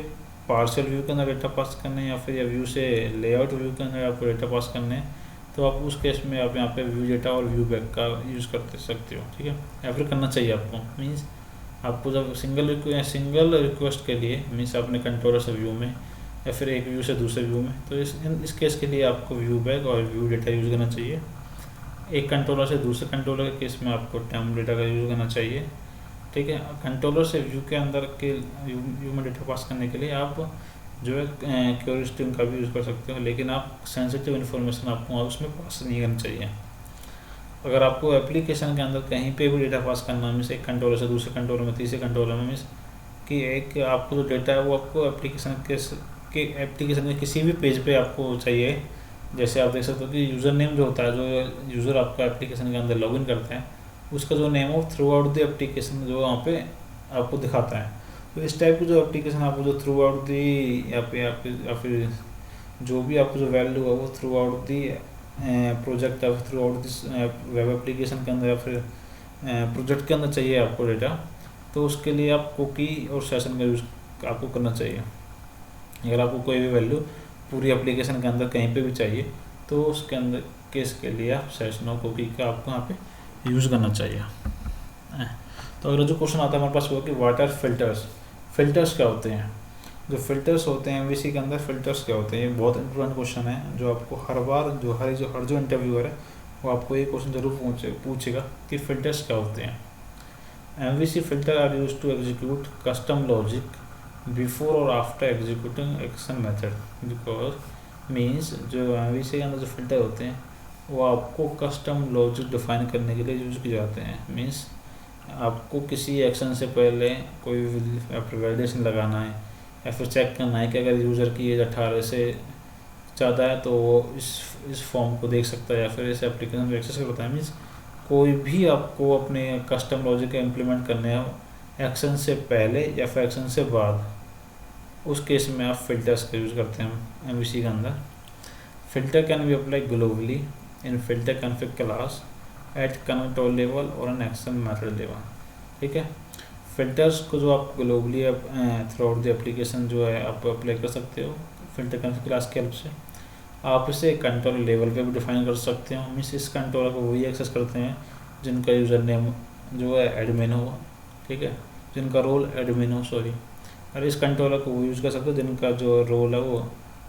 पार्शियल व्यू के अंदर डेटा पास करना है या फिर व्यू से लेआउट व्यू के अंदर आपको डेटा पास करना है तो आप उस केस में आप यहाँ पे व्यू डेटा और व्यू बैग का यूज़ कर सकते हो, ठीक है, या फिर करना चाहिए आपको। मीन्स आपको जब सिंगल रिक्वेस्ट के लिए मीन्स आपने कंट्रोलर से व्यू में या फिर एक व्यू से दूसरे व्यू में, तो इस केस के लिए आपको व्यू बैग और व्यू डेटा यूज़ करना चाहिए। एक कंट्रोलर से दूसरे कंट्रोलर के केस में आपको टेम्प डेटा का यूज़ करना चाहिए। ठीक है, कंट्रोलर से व्यू के अंदर के व्यू में डेटा पास करने के लिए आप जो है क्वेरी स्ट्रिंग का भी यूज़ कर सकते हो, लेकिन आप सेंसिटिव इन्फॉर्मेशन आपको उसमें पास नहीं करनी चाहिए। अगर आपको एप्लीकेशन के अंदर कहीं पे भी डेटा पास करना मीन्स एक कंट्रोलर से दूसरे कंट्रोलर में तीसरे कंट्रोलर में मीन्स कि एक आपको जो डेटा है वो आपको एप्लीकेशन के किसी भी पेज पे आपको चाहिए। जैसे आप देख सकते हो कि यूज़र नेम जो होता है, जो यूज़र आपका एप्लीकेशन के अंदर लॉगिन करते हैं, उसका जो नेम हो थ्रू आउट द एप्लीकेशन जो वहाँ पे आपको दिखाता है। तो इस टाइप की जो एप्लीकेशन आपको जो थ्रू आउट दी या फिर जो भी आपको जो वैल्यू है वो थ्रू आउट दी प्रोजेक्ट या through out this web application के अंदर या फिर प्रोजेक्ट के अंदर चाहिए आपको डेटा, तो उसके लिए आप कुकी और सेशन का यूज़ आपको करना चाहिए। अगर आपको कोई भी वैल्यू पूरी एप्लीकेशन के अंदर कहीं पे भी चाहिए तो उसके अंदर केस के लिए आप सेशन और कुकी का आपको यहाँ पे यूज़ करना चाहिए। तो अगर जो क्वेश्चन आता है हमारे पास वो कि व्हाट आर फिल्टर्स, फिल्टर्स क्या होते हैं। जो फिल्टर्स होते हैं एमवीसी के अंदर फिल्टर्स क्या होते हैं, ये बहुत इंपॉर्टेंट क्वेश्चन है जो आपको हर बार हर जो इंटरव्यूअर है वो आपको ये क्वेश्चन जरूर पूछेगा कि फिल्टर्स क्या होते हैं। MVC filter are use to execute custom logic before और after executing action method, because means जो एमवीसी के अंदर जो फिल्टर होते हैं वो आपको कस्टम लॉजिक डिफाइन करने के लिए यूज़ किए जाते हैं। मीन्स आपको किसी एक्शन से पहले कोई वैलिडेशन लगाना है या फिर चेक करना है कि अगर यूज़र की एज 18 से ज़्यादा है तो वो इस फॉर्म को देख सकता है या फिर इस एप्लीकेशन को एक्सेस कर सकता है। मीन्स कोई भी आपको अपने कस्टम लॉजिक इम्प्लीमेंट करने हो एक्शन से पहले या फिर एक्शन से बाद, उस केस में आप फिल्टर्स का यूज़ करते हैं एमवीसी के अंदर। Filter can be apply globally in filter config class at control level और एन एक्शन मेथड लेवल। ठीक है, फिल्टर्स को जो आप globally throughout the application जो है आप अप्लाई कर सकते हो फिल्टर कॉन्फिग क्लास की हेल्प से। आप इसे कंट्रोल लेवल पे भी डिफाइन कर सकते हो। मीन्स इस कंट्रोलर को वही एक्सेस करते हैं जिनका यूज़र नेम जो है एडमिन हो, ठीक है, जिनका रोल एडमिन हो, सॉरी, और इस कंट्रोलर को वो यूज़ कर सकते हो जिनका जो रोल है वो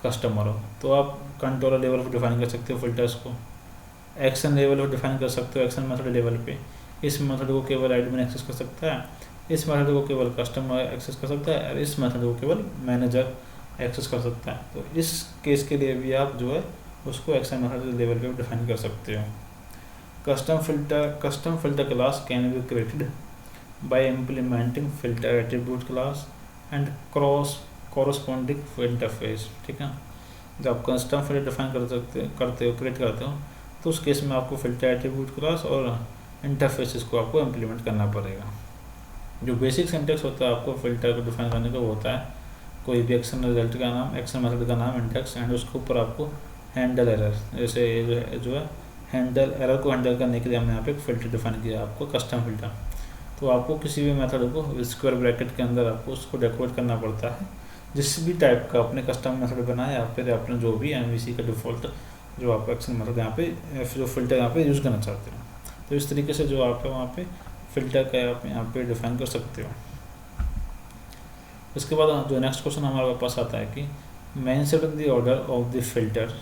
कस्टमर हो। तो आप कंट्रोलर लेवल पर डिफाइन कर सकते हो फिल्टर्स को। एक्शन लेवल पर डिफाइन कर सकते हो एक्शन मेथड लेवल पे। इस मेथड को केवल एडमिन एक्सेस कर सकता है, इस मेथड को केवल कस्टमर एक्सेस कर सकता है और इस मेथड को केवल मैनेजर एक्सेस कर सकता है। तो इस केस के लिए भी आप जो है उसको एक्शन मेथड लेवल पे डिफाइन कर सकते हो। Custom filter class can be created by implementing filter attribute class and corresponding interface. ठीक है, जब आप कस्टम फिल्टर डिफाइन क्रिएट करते हो तो उस केस में आपको फिल्टर एट्रीब्यूट क्लास और इंटरफेसेस को आपको इम्प्लीमेंट करना पड़ेगा। जो बेसिक सिंटेक्स होता है आपको फिल्टर को डिफाइन करने का वो होता है कोई भी एक्शन रिजल्ट का नाम, एक्शन मेथड का नाम, इंडेक्स एंड उसके ऊपर आपको हैंडल एरर, जैसे जो है हैंडल एरर को हैंडल करने के लिए हमने यहाँ पे एक फिल्टर डिफाइन किया आपको कस्टम फिल्टर। तो आपको किसी भी मेथड को स्क्वायर ब्रैकेट के अंदर आपको उसको डेकोरेट करना पड़ता है जिस भी टाइप का अपने कस्टम मेथड बनाए या फिर आपने जो भी एमवीसी का डिफ़ॉल्ट जो आप एक्शन मेथड यहाँ पे जो फिल्टर यहाँ पे यूज़ करना चाहते हो। तो इस तरीके से जो आप है वहाँ पे फिल्टर का आप यहाँ पे डिफाइन कर सकते हो। इसके बाद जो नेक्स्ट क्वेश्चन हमारे पास आता है कि mention the order of the filter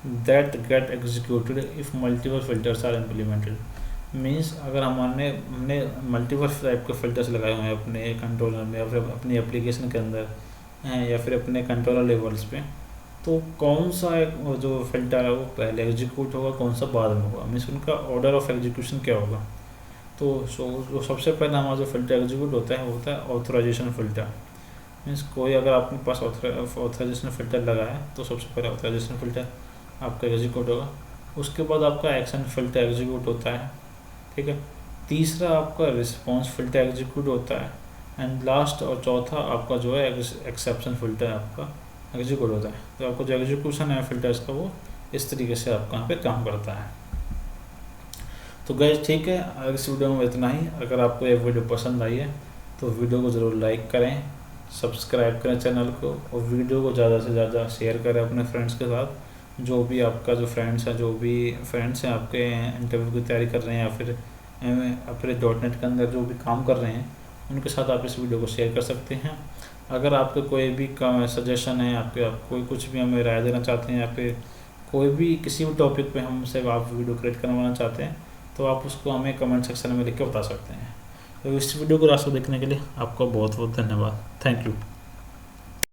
that get executed if multiple filters are implemented. Means अगर हमने मल्टीपल टाइप के फिल्टर्स लगाए हुए हैं अपने कंट्रोलर में या फिर अपनी एप्लीकेशन के अंदर या फिर अपने कंट्रोलर लेवल्स पे, तो कौन सा जो फिल्टर है वो पहले एग्जीक्यूट होगा, कौन सा बाद में होगा, मीन्स उनका ऑर्डर ऑफ एग्जीक्यूशन क्या होगा। तो जो सबसे पहले हमारा जो फिल्टर एग्जीक्यूट होता है वो होता है ऑथराइजेशन फिल्टर। मीन्स कोई अगर आपके पास ऑथराइजेशन फिल्टर लगा है तो सबसे पहले ऑथराइजेशन फिल्टर आपका एग्जीक्यूट होगा। उसके बाद आपका एक्शन फिल्टर एग्जीक्यूट होता है, ठीक है। तीसरा आपका रिस्पॉन्स फिल्टर एग्जीक्यूट होता है एंड लास्ट और चौथा आपका जो है एक्सेप्शन फिल्टर आपका एग्जीक्यूट होता है। तो आपको जो एग्जीक्यूशन है फिल्टर्स का वो इस तरीके से आपका यहाँ पे काम करता है। तो गाइस ठीक है, इस वीडियो में इतना ही। अगर आपको ये वीडियो पसंद आई है तो वीडियो को ज़रूर लाइक करें, सब्सक्राइब करें चैनल को और वीडियो को ज़्यादा से ज़्यादा शेयर करें अपने फ्रेंड्स के साथ। जो भी आपका जो फ्रेंड्स हैं आपके इंटरव्यू की तैयारी कर रहे हैं या फिर अपने .NET के अंदर जो भी काम कर रहे हैं उनके साथ आप इस वीडियो को शेयर कर सकते हैं। अगर आपके कोई भी सजेशन है, आप कोई कुछ भी हमें राय देना चाहते हैं या फिर कोई भी किसी भी टॉपिक पे हमसे आप वीडियो क्रिएट करवाना चाहते हैं तो आप उसको हमें कमेंट सेक्शन में लिख के बता सकते हैं। तो इस वीडियो को लास्ट तक देखने के लिए आपका बहुत बहुत धन्यवाद। Thank you.